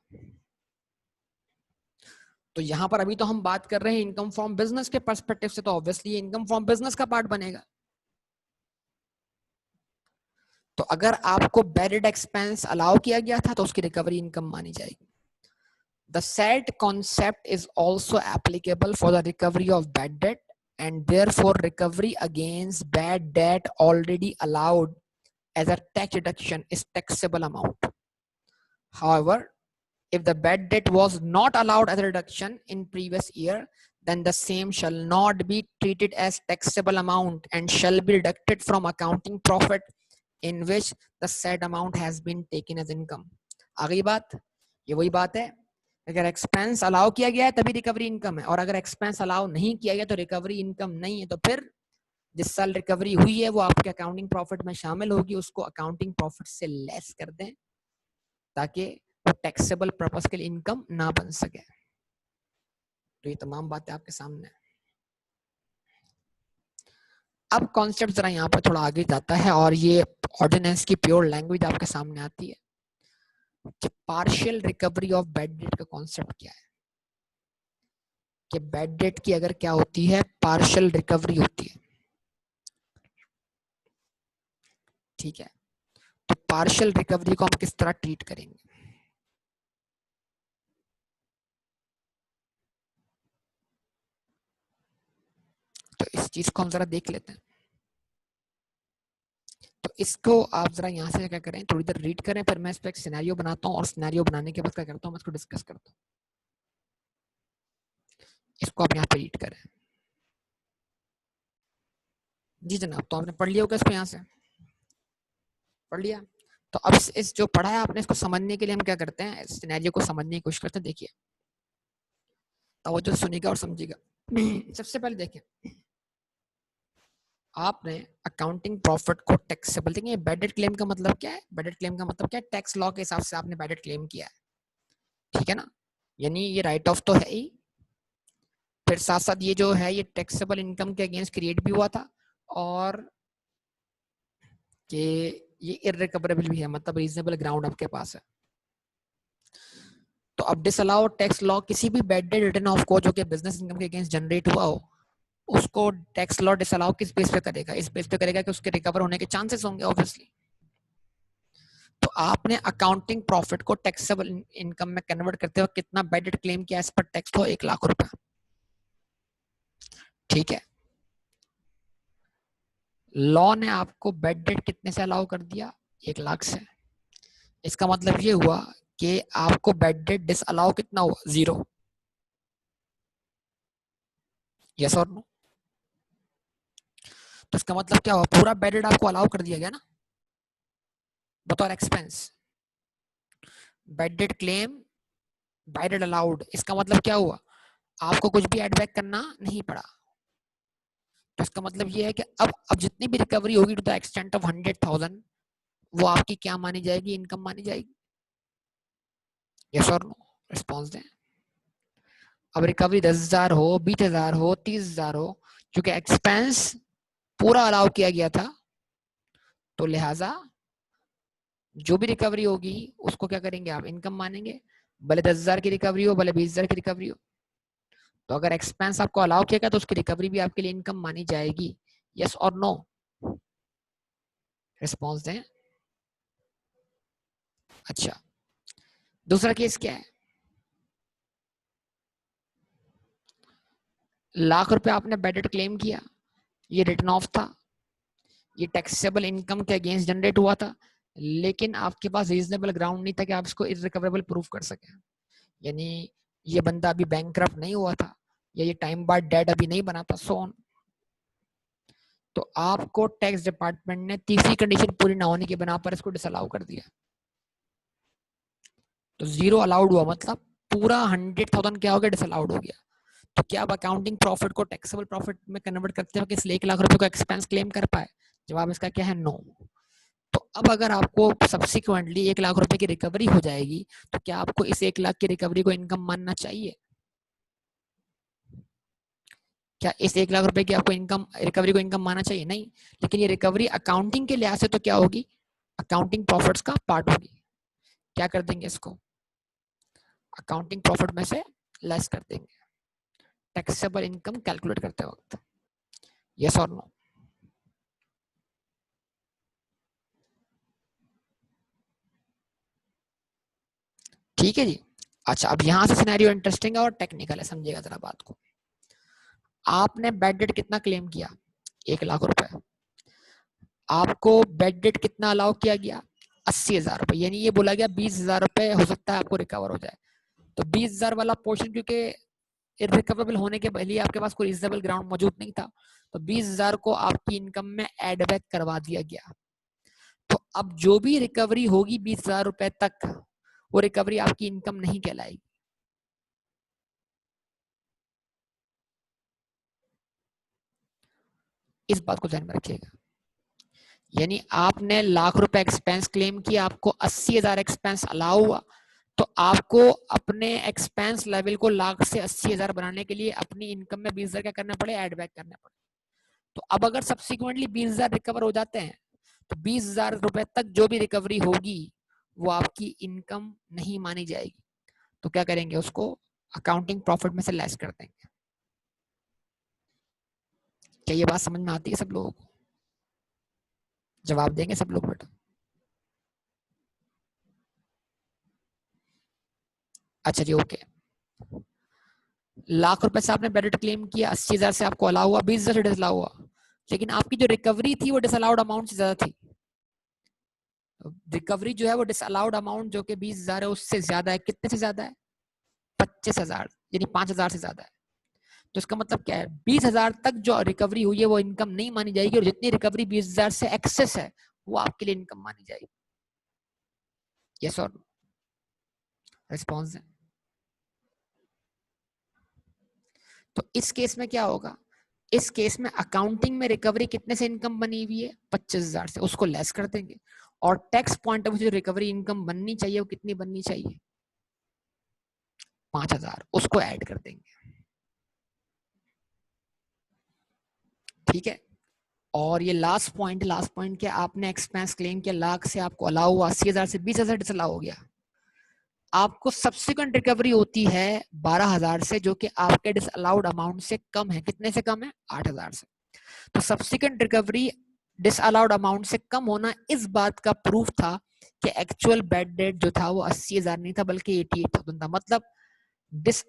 तो यहाँ पर अभी तो हम बात कर रहे हैं इनकम फ्रॉम बिजनेस के पर्सपेक्टिव से, तो ऑब्वियसली ये इनकम फ्रॉम बिजनेस का पार्ट बनेगा। तो अगर आपको बैड डेट एक्सपेंस अलाउ किया गया था तो उसकी रिकवरी इनकम मानी जाएगी। The said concept is also applicable for the recovery of bad debt, and therefore recovery against bad debt already allowed as a tax deduction is taxable amount. However, if the bad debt was not allowed as a deduction in previous year, then the same shall not be treated as taxable amount and shall be deducted from accounting profit in which the said amount has been taken as income. आगे बात, ये वही बात है, अगर expense allow किया गया है तभी रिकवरी इनकम है, और अगर एक्सपेंस अलाउ नहीं किया गया तो रिकवरी इनकम नहीं है। तो फिर जिस साल रिकवरी हुई है वो आपके अकाउंटिंग प्रॉफिट में शामिल होगी, उसको अकाउंटिंग प्रॉफिट से लेस कर दें ताकि वो टैक्सेबल पर्पस के लिए इनकम ना बन सके। तो ये तमाम बातें आपके सामने। अब कॉन्सेप्ट जरा यहाँ पर थोड़ा आगे जाता है और ये ऑर्डिनेंस की प्योर लैंग्वेज आपके सामने आती है कि partial recovery of bad debt का कॉन्सेप्ट क्या है। कि बैड डेट की अगर क्या होती है, पार्शियल रिकवरी होती है, ठीक है। तो पार्शियल रिकवरी को हम किस तरह ट्रीट करेंगे, तो इस चीज को हम जरा देख लेते हैं। तो इसको आप जरा यहाँ से क्या करें, थोड़ी देर रीड करें, फिर मैं इस पर एक सिनेरियो बनाता हूँ और सिनेरियो बनाने के बाद क्या करता हूँ, मैं इसको डिस्कस करता हूँ। इसको आप यहाँ पे रीड करें। जी जनाब, तो आपने पढ़ लिया होगा इसको, यहाँ से पढ़ लिया। तो अब इस जो पढ़ा है आपने, इसको समझने के लिए हम क्या करते हैं, इस सिनेरियो को समझने की कोशिश करते हैं। देखिए, तो जो सुनिएगा और समझिएगा। सबसे पहले देखिए, आपने अकाउंटिंग प्रॉफिट को टैक्सेबल, देखिए बैड डेट क्लेम का मतलब क्या है, बैड डेट क्लेम का मतलब क्या है, टैक्स लॉ के हिसाब से आपने बैड डेट क्लेम किया है, ठीक है ना। यानी ये राइट ऑफ तो है ही, फिर साथ साथ ये जो है ये टैक्सेबल इनकम के अगेंस्ट क्रिएट भी हुआ था, और कि ये इररिकवरेबल भी है, मतलब रीजनेबल ग्राउंड आपके पास है। तो अब डिसअलाउ टैक्स लॉ किसी भी बैड डेट रिटर्न ऑफ को जो कि बिजनेस इनकम के अगेंस्ट जनरेट हुआ हो, उसको टैक्स लॉ डिसअलाउ किस बेस पे करेगा, इस बेस पे करेगा कि उसके रिकवर होने के चांसेस होंगे ऑब्वियसली। तो आपने अकाउंटिंग प्रॉफिट को टैक्सेबल इनकम में कन्वर्ट करते हुए कितना बैड डेट क्लेम किया, इस पर टैक्स हो 1 लाख रुपए, ठीक है। लॉ ने आपको बैड डेट कितने से अलाउ कर दिया, 1 लाख से। इसका मतलब ये हुआ कि आपको बैड डेट डिसअलाउ कितना हुआ, 0। यस और नो। तो इसका मतलब क्या हुआ, पूरा बैड डेट आपको अलाउ कर दिया गया ना, बतौर expense. Bad debt claim, bad debt allowed, इसका मतलब क्या हुआ, आपको कुछ भी एड बैक करना नहीं पड़ा। तो इसका मतलब ये है कि अब जितनी भी रिकवरी होगी टू द एक्सटेंट ऑफ 100,000, वो आपकी क्या मानी जाएगी, इनकम मानी जाएगी। यस और नो, रिस्पॉन्स दें। अब रिकवरी 10,000 हो, 20,000 हो, 30,000 हो, क्योंकि एक्सपेंस पूरा अलाउ किया गया था, तो लिहाजा जो भी रिकवरी होगी उसको क्या करेंगे आप, इनकम मानेंगे, भले 10,000 की रिकवरी हो, भले 20,000 की रिकवरी हो। तो अगर एक्सपेंस आपको अलाउ किया गया तो उसकी रिकवरी भी आपके लिए इनकम मानी जाएगी। यस और नो, रिस्पॉन्स दें। अच्छा, दूसरा केस क्या है, लाख रुपए आपने बैड डेट क्लेम किया, ये रिटर्न ऑफ था, ये टैक्सेबल इनकम के अगेंस्ट जनरेट हुआ था, लेकिन आपके पास रीजनेबल ग्राउंड नहीं था कि आप इसको इररिकवरेबल प्रूफ कर सकें। यानी ये बंदा अभी बैंकक्रप्ट नहीं हुआ था, या ये टाइम बार डेड अभी नहीं बना था, सो ऑन। तो आपको टैक्स डिपार्टमेंट ने तीसरी कंडीशन पूरी ना होने के बना पर इसको डिसअलाउ कर दिया। तो 0 अलाउड हुआ, मतलब पूरा 100,000 क्या हो गया, डिसअलाउड हो गया। तो क्या आप अकाउंटिंग प्रॉफिट को टैक्सेबल प्रॉफिट में कन्वर्ट करते हो कि इसलिए 1 लाख रुपए का एक्सपेंस क्लेम कर पाए, जवाब इसका क्या है, नो। तो अब अगर आपको सब्सिक्वेंटली 1 लाख रुपए की रिकवरी हो जाएगी, तो क्या आपको इस 1 लाख की रिकवरी को इनकम मानना चाहिए, क्या इस 1 लाख रुपए की आपको इनकम, रिकवरी को इनकम मानना चाहिए, नहीं। लेकिन ये रिकवरी अकाउंटिंग के लिहाज से तो क्या होगी, अकाउंटिंग प्रॉफिट्स का पार्ट होगी। क्या कर देंगे इसको, अकाउंटिंग प्रॉफिट में से लेस कर देंगे टैक्सेबल इनकम कैलकुलेट करते वक्त। यस और नो? ठीक है जी। अच्छा, अब यहां से सिनेरियो इंटरेस्टिंग है और टेक्निकल है, समझिएगा जरा बात को। आपने बेड डेट कितना क्लेम किया? 1,00,000 रुपए। आपको बेड डेट कितना अलाउ किया गया? 80,000 रुपए। यानी ये बोला गया 20,000 रुपए हो सकता है आपको रिकवर हो जाए। तो 20,000 वाला पोर्शन क्योंकि इरिकवरेबल होने के लिए आपके पास कोई रीजनेबल ग्राउंड मौजूद नहीं था, तो 20,000 को आपकी इनकम में एड बैक करवा दिया गया। तो अब जो भी रिकवरी होगी 20,000 रुपए तक, वो रिकवरी आपकी इनकम नहीं कहलाएगी। इस बात को ध्यान में रखिएगा। यानी आपने 1,00,000 रुपए एक्सपेंस क्लेम किया, आपको 80,000 एक्सपेंस अलाउ हुआ, तो आपको अपने एक्सपेंस लेवल को 1,00,000 से 80,000 बनाने के लिए अपनी इनकम में 20,000 क्या करना पड़े? एड बैक करना पड़े। तो अब अगर सब्सिक्वेंटली 20,000 रिकवर हो जाते हैं, तो 20,000 रुपए तक जो भी रिकवरी होगी वो आपकी इनकम नहीं मानी जाएगी। तो क्या करेंगे? उसको अकाउंटिंग प्रॉफिट में से लेस कर देंगे। क्या ये बात समझ में आती है सब लोगों को? जवाब देंगे सब लोग बेटा? अच्छा जी, ओके। 1,00,000 रुपए से आपने बेनिफिट क्लेम किया, 80,000 से आपको अलाउ हुआ, 20,000 से डिसअलाउ हुआ, लेकिन आपकी जो रिकवरी थी वो डिसअलाउड अमाउंट से ज्यादा थी। रिकवरी जो है वो डिसअलाउड अमाउंट जो कि 20,000 है उससे ज्यादा है। कितने से ज्यादा है? 25,000, यानी 5,000 से ज्यादा है। तो इसका मतलब क्या है? 20,000 तक जो रिकवरी हुई है वो इनकम नहीं मानी जाएगी, और जितनी रिकवरी 20,000 से एक्सेस है वो आपके लिए इनकम मानी जाएगी। यस और रिस्पॉन्स है? तो इस केस में क्या होगा? इस केस में अकाउंटिंग में रिकवरी कितने से इनकम बनी हुई है? 25,000 से। उसको लेस कर देंगे, और टैक्स पॉइंट ऑफ व्यू जो रिकवरी इनकम बननी चाहिए वो कितनी बननी चाहिए? 5,000। उसको ऐड कर देंगे। ठीक है। और ये लास्ट पॉइंट क्या? आपने एक्सपेंस क्लेम किया, 1,00,000 से आपको अलाउ हुआ, 80,000 से 20,000 डिसअलाउ हो गया। आपको सब्सिक्वेंट रिकवरी होती है 12,000 से, जो कि आपके डिसअलाउड अमाउंट से कम है। कितने से कम है? 8,000 से। तो सब्सिक्वेंट रिकवरी डिसअलाउड अमाउंट से कम होना इस बात का प्रूफ था कि एक्चुअल बेड डेट जो था वो 80,000 नहीं था बल्कि 88,000 था। मतलब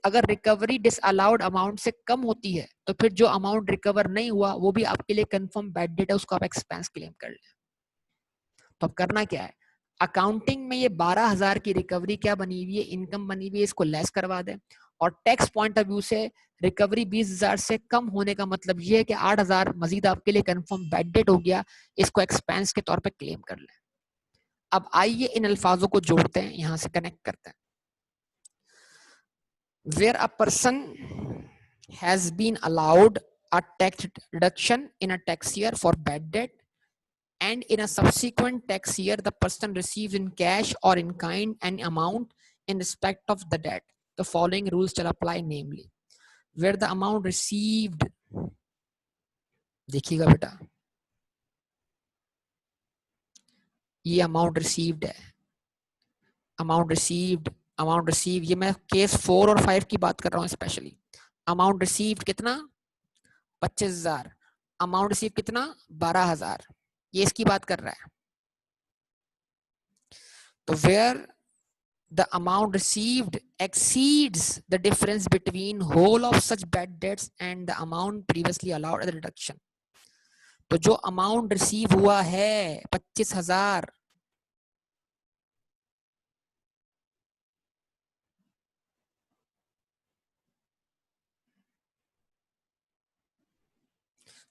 अगर रिकवरी डिसअलाउड अमाउंट से कम होती है तो फिर जो अमाउंट रिकवर नहीं हुआ वो भी आपके लिए कंफर्म बेड डेट है, उसको आप एक्सपेंस क्लेम कर लें। तो अब करना क्या है? अकाउंटिंग में ये 12,000 की रिकवरी क्या बनी हुई है? इनकम बनी हुई है, इसको लेस करवा दें। और टैक्स पॉइंट ऑफ व्यू से रिकवरी 20,000 से कम होने का मतलब ये है कि 8,000 मजीद आपके लिए कंफर्म बेड डेट हो गया, इसको एक्सपेंस के तौर पे क्लेम कर लें। अब आइए इन अल्फाजों को जोड़ते हैं, यहां से कनेक्ट करते हैं। Where a person has been allowed a tax reduction in a tax year for bad debt, and in a subsequent tax year the person receives in cash or in kind an amount in respect of the debt, the following rules shall apply, namely where the amount received, देखिएगा बेटा, ये amount received है, amount receive, ये मैं case 4 और 5 की बात कर रहा हूँ स्पेशली। अमाउंट रिसीव्ड कितना? 25,000। अमाउंट रिसीव कितना? 12,000। ये इसकी बात कर रहा है। तो where the amount received exceeds the difference between whole of such bad debts and the amount previously allowed as a reduction, तो जो अमाउंट रिसीव हुआ है 25,000,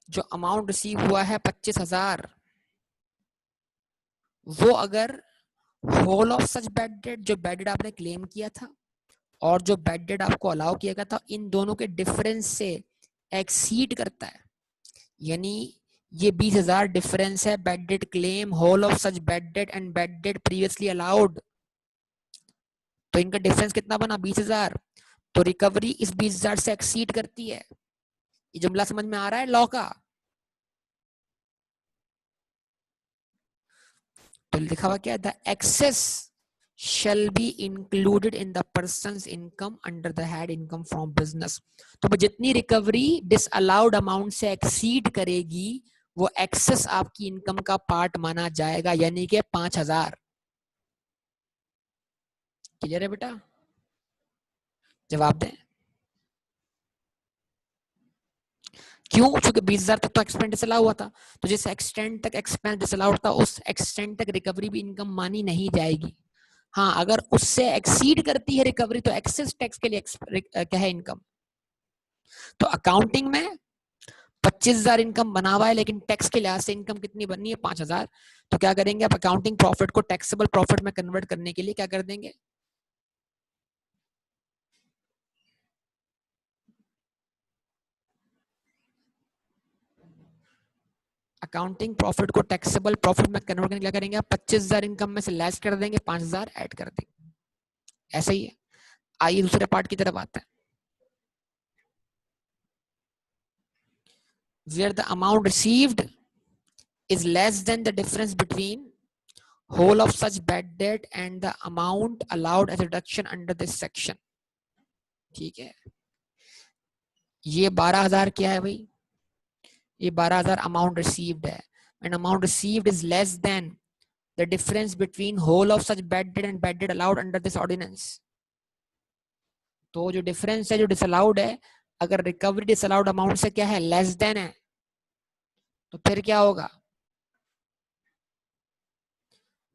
जो अमाउंट रिसीव हुआ है 25,000, वो अगर whole of such bad debt, जो बैड डेट आपने क्लेम किया था और जो बैड डेट आपको अलाउ किया गया था, इन दोनों के डिफरेंस से एक्सीड करता है, यानी ये 20,000 डिफरेंस है bad debt claim, whole of such bad debt and bad debt previously allowed, तो इनका डिफरेंस कितना बना? 20,000। तो रिकवरी इस 20,000 से एक्सीड करती है। ये जुमला समझ में आ रहा है लॉ का? तो लिखा हुआ क्या है? The excess shall be included in the person's income under the head income from business। तो जितनी रिकवरी डिसअलाउड अमाउंट से एक्सीड करेगी वो एक्सेस आपकी इनकम का पार्ट माना जाएगा, यानी कि 5,000। क्लियर है बेटा? जवाब दें। क्यों? क्योंकि 20,000 तक तो एक्सपेंस डिसअलाउ हुआ था, तो जिस एक्सटेंट तक एक्सपेंस डिसअलाउड था उस एक्सटेंट तक रिकवरी भी इनकम मानी नहीं जाएगी। हाँ, अगर उससे एक्सीड करती है रिकवरी तो एक्सेस टैक्स के लिए क्या है इनकम। तो अकाउंटिंग में 25,000 इनकम बना हुआ है, लेकिन टैक्स के लिहाज से इनकम कितनी बननी है? 5,000। तो क्या करेंगे आप अकाउंटिंग प्रॉफिट को टैक्सेबल प्रॉफिट में कन्वर्ट करने के लिए क्या कर देंगे? अकाउंटिंग प्रॉफिट को टैक्सेबल प्रॉफिट में कन्वर्ट करने क्या करेंगे आप? 25,000 इनकम में से लेस कर देंगे, 5,000 ऐड कर देंगे। ऐसा ही है। आइए दूसरे पार्ट की तरफ आते हैं। Where the amount received is less than the difference between whole of such bad debt and the amount allowed as a deduction under this section। ठीक है, ये 12,000 क्या है भाई? ये 12,000 अमाउंट रिसीव्ड है, and amount received is less than the difference between whole of such bad debt and bad debt allowed under this ordinance. तो जो डिफरेंस है जो डिसअलाउड है, अगर रिकवरी डिसअलाउड अमाउंट से क्या है? लेस देन है, तो फिर क्या होगा?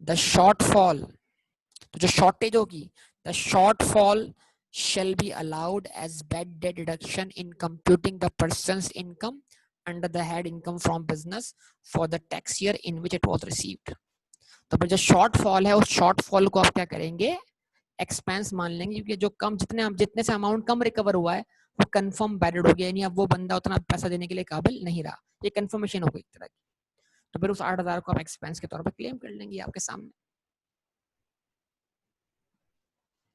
द शॉर्टफॉल, तो जो शॉर्टेज होगी, the shortfall shall be allowed as bad debt deduction in computing the person's income under the head income from business for the tax year in which it was received। तो फिर जो shortfall है उस shortfall को आप क्या करेंगे? Expense मान लेंगे, क्योंकि जो कम जितने से अमाउंट कम रिकवर हुआ है वो कंफर्म बैड डेट हो गया, यानी अब वो बंदा उतना पैसा देने के लिए काबिल नहीं रहा, ये कंफर्मेशन हो गई एक तरह की। तो फिर उस 8,000 को आप एक्सपेंस के तौर पर क्लेम कर लेंगे आपके सामने।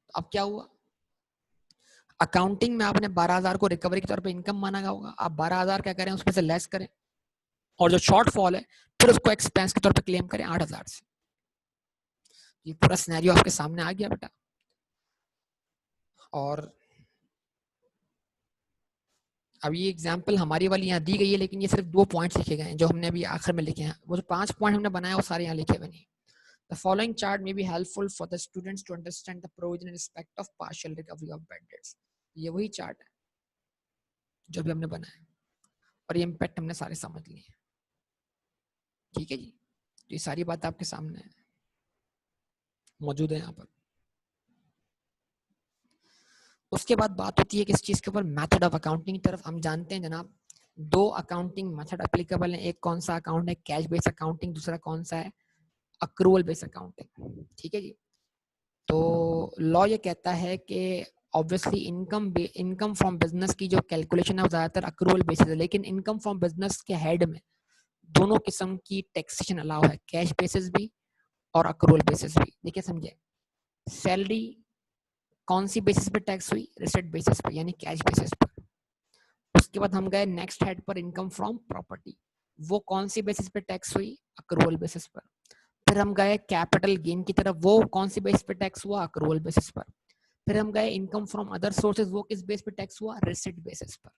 तो अब क्या हुआ? अकाउंटिंग में आपने 12,000 को रिकवरी के तौर पे इनकम माना होगा, आप 12,000 क्या करें उसमें से लेस करें, और जो शॉर्टफॉल है फिर उसको एक्सपेंस के तौर पे क्लेम करें 8,000 से। ये पूरा सिनेरियो आपके सामने आ गया बेटा। और अब ये एग्जांपल हमारी वाली यहाँ दी गई है, लेकिन ये सिर्फ 2 पॉइंट्स लिखे गए हैं जो हमने अभी आखिर में लिखे हैं। वो जो 5 पॉइंट हमने बनाया वो सारे यहाँ लिखे हुए नहीं। The following chart may be helpful for the students to understand the provision in respect of partial recovery of bad debts। ये वही चार्ट है जो भी हमने बनाया, और ये इम्पैक्ट हमने सारे समझ लिए। ठीक है जी, तो ये सारी बात आपके सामने है, मौजूद है यहाँ पर। उसके बाद बात होती है किस चीज के ऊपर? मेथड ऑफ अकाउंटिंग की तरफ। हम जानते हैं जनाब 2 अकाउंटिंग मेथड एप्लीकेबल है। एक कौन सा अकाउंट है? Cash based accounting. दूसरा कौन सा है? Accrual based accounting. ठीक है जी। तो लॉ ये कहता है कि ऑब्वियसली इनकम फ्रॉम बिजनेस की जो कैलकुलेशन है वो ज्यादातर अक्रूवल बेसिस है, लेकिन इनकम फ्रॉम बिजनेस के हेड में दोनों किस्म की टैक्सेशन अलाउ है, कैश बेसिस भी और अक्रूवल बेसिस भी। देखिए समझे, सैलरी कौन सी बेसिस पे टैक्स हुई? रिसिट बेसिस पे, यानी कैश बेसिस पर। उसके बाद हम गए नेक्स्ट हेड पर, इनकम फ्रॉम प्रॉपर्टी, वो कौन सी बेसिस पे टैक्स हुई? अक्रूवल बेसिस पर। फिर हम गए कैपिटल गेन की तरफ, वो कौन सी बेसिस पे टैक्स हुआ? अक्रूवल बेसिस पर। फिर हम गए इनकम फ्रॉम अदर सोर्सेज, वो किस बेस पे टैक्स हुआ? रिसिट बेसिस पर।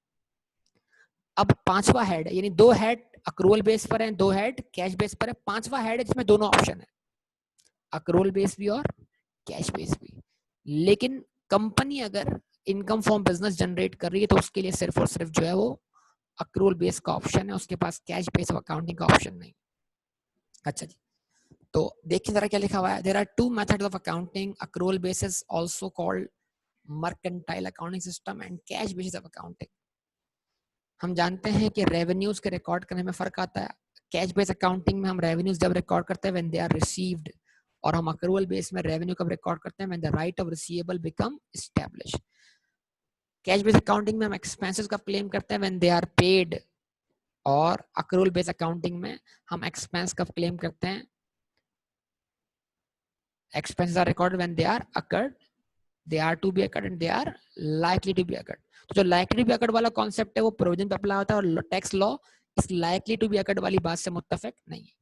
अब 5वां हेड है, यानी 2 हेड अक्रूवल बेस पर है, 2 हेड कैश बेस पर है। 5वां हेड है जिसमें दोनों ऑप्शन है, अक्रूवल बेस भी और कैश बेस भी। लेकिन कंपनी अगर इनकम फ्रॉम बिजनेस जनरेट कर रही है तो उसके लिए सिर्फ और सिर्फ जो है वो अक्रूवल बेस का ऑप्शन है, उसके पास कैश बेस ऑफ अकाउंटिंग का ऑप्शन नहीं। अच्छा जी, तो देखिए जरा क्या लिखा हुआ है। There are 2 methods of accounting, accrual basis also called mercantile accounting system and cash basis of accounting. हम जानते हैं कि रेवेन्यूज के रिकॉर्ड करने में फर्क आता है। कैश बेस अकाउंटिंग में हम रेवेन्यूज जब रिकॉर्ड करते हैं व्हेन दे आर रिसीव्ड, और हम अक्रूवल बेस में रेवेन्यू कब रिकॉर्ड करते हैं? When the right of receivable become established. Cash base accounting में हम एक्सपेंसेस का क्लेम करते हैं व्हेन दे आर पेड, और अक्रूवल बेस अकाउंटिंग में हम एक्सपेंस का क्लेम करते हैं, expenses are recorded when they are occurred, they are to be occurred and they are likely to be occurred। तो जो likely to be occurred वाला concept है वो प्रोविजन पे अप्लाई होता है, और टैक्स लॉ इस likely to be occurred वाली बात से मुत्तफिक नहीं है।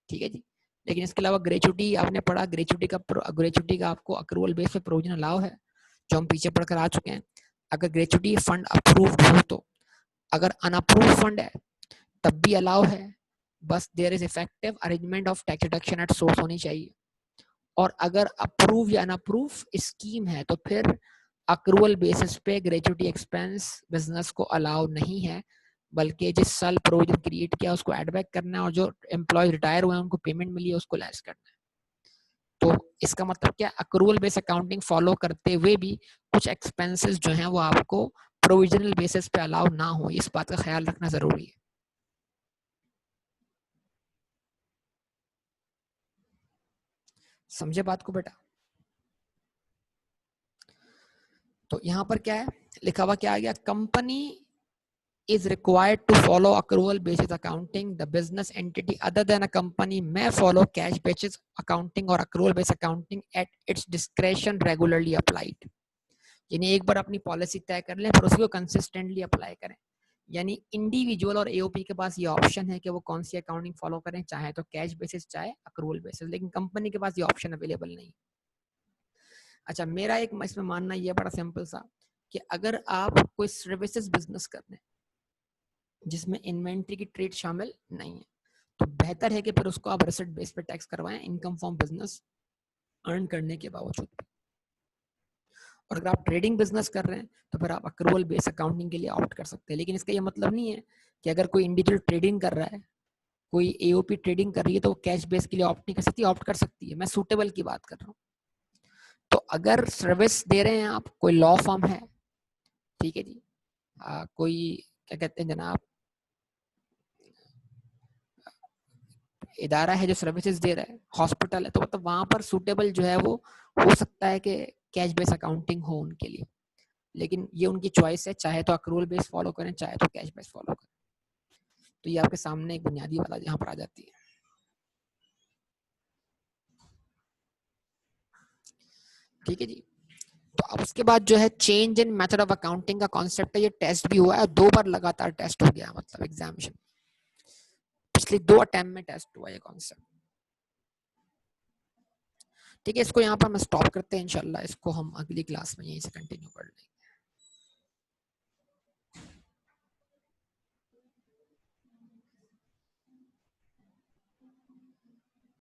ठीक है जी। लेकिन इसके अलावा ग्रेचुटी आपने पढ़ा, ग्रेचुटी का आपको अक्रूवल बेस पे प्रोविजन अलाउ है, जो हम पीछे पढ़कर आ चुके हैं। अगर ग्रेचुटी फंड अप्रूव्ड हो तो, अगर अनअप्रूव्ड फंड है तब भी अलाउ है, बस there is effective arrangement of tax deduction at source होनी चाहिए। और अगर अप्रूव या अनअप्रूव स्कीम है तो फिर अक्रूवल बेसिस पे ग्रेचुटी एक्सपेंस बिजनेस को अलाउ नहीं है, बल्कि जिस साल प्रोविजन क्रिएट किया उसको एड बैक करना है, और जो एम्प्लॉय रिटायर हुए हैं उनको पेमेंट मिली है उसको लेस करना है। तो इसका मतलब क्या, अक्रूवल बेस अकाउंटिंग फॉलो करते हुए भी कुछ एक्सपेंसेस जो हैं वो आपको प्रोविजनल बेसिस पे अलाउ ना हो, इस बात का ख्याल रखना जरूरी है। समझे बात को बेटा? तो यहाँ पर क्या है लिखा हुआ, क्या आ गया, company is required to follow accrual basis accounting. The business entity other than a company may follow cash basis accounting or accrual based accounting at its discretion regularly applied. यानी एक बार अपनी पॉलिसी तय कर लें फिर उसको कंसिस्टेंटली अप्लाई करें। यानी इंडिविजुअल और एओपी के पास ये ऑप्शन है कि वो कौन सी अकाउंटिंग फॉलो करें, चाहे तो कैश बेसिस चाहे अक्रूवल बेसिस, लेकिन कंपनी के पास ये ऑप्शन अवेलेबल नहीं। अच्छा, मेरा एक इसमें मानना ये बड़ा सिंपल सा, कि अगर आप कोई सर्विसेज बिजनेस कर रहे हैं जिसमें इन्वेंट्री की ट्रेड शामिल नहीं है, तो बेहतर है कि फिर उसको आप रिसिट बेस पे टैक्स करवाएं इनकम फ्रॉम बिजनेस अर्न करने के बावजूद। और अगर आप ट्रेडिंग बिजनेस कर रहे हैं तो फिर आप अक्रूवल बेस अकाउंटिंग के लिए ऑप्ट कर सकते हैं। लेकिन इसका ये मतलब नहीं है कि अगर कोई इंडिविजुअल ट्रेडिंग कर रहा है, कोई एओपी ट्रेडिंग कर रही है तो वो कैश बेस के लिए ऑप्ट नहीं कर सकती, ऑप्ट कर सकती है। मैं सूटेबल की बात कर रहा हूँ। तो अगर सर्विस दे रहे हैं आप, कोई लॉ फर्म है, ठीक है जी, कोई क्या कहते हैं जनाब, इदारा है जो सर्विसेज दे रहा है, हॉस्पिटल है, तो मतलब वहां पर सूटेबल जो है वो हो सकता है कि कैश बेस अकाउंटिंग हो उनके लिए। लेकिन ये उनकी चॉइस है, चाहे तो अक्रूवल बेस फॉलो करें चाहे तो कैश बेस फॉलो करें। तो ये आपके सामने एक बुनियादी वाला यहाँ पर आ जाती है। ठीक है जी। तो अब उसके बाद जो है change in method of accounting का कॉन्सेप्ट है, ये टेस्ट भी हुआ है, 2 बार लगातार टेस्ट हो गया, मतलब एग्जामिनेशन पिछले 2 अटेम्प्ट में टेस्ट हुआ ये कॉन्सेप्ट। ठीक है, इसको यहाँ पर हम स्टॉप करते हैं, इंशाल्लाह इसको हम अगली क्लास में यहीं से कंटिन्यू कर लेंगे।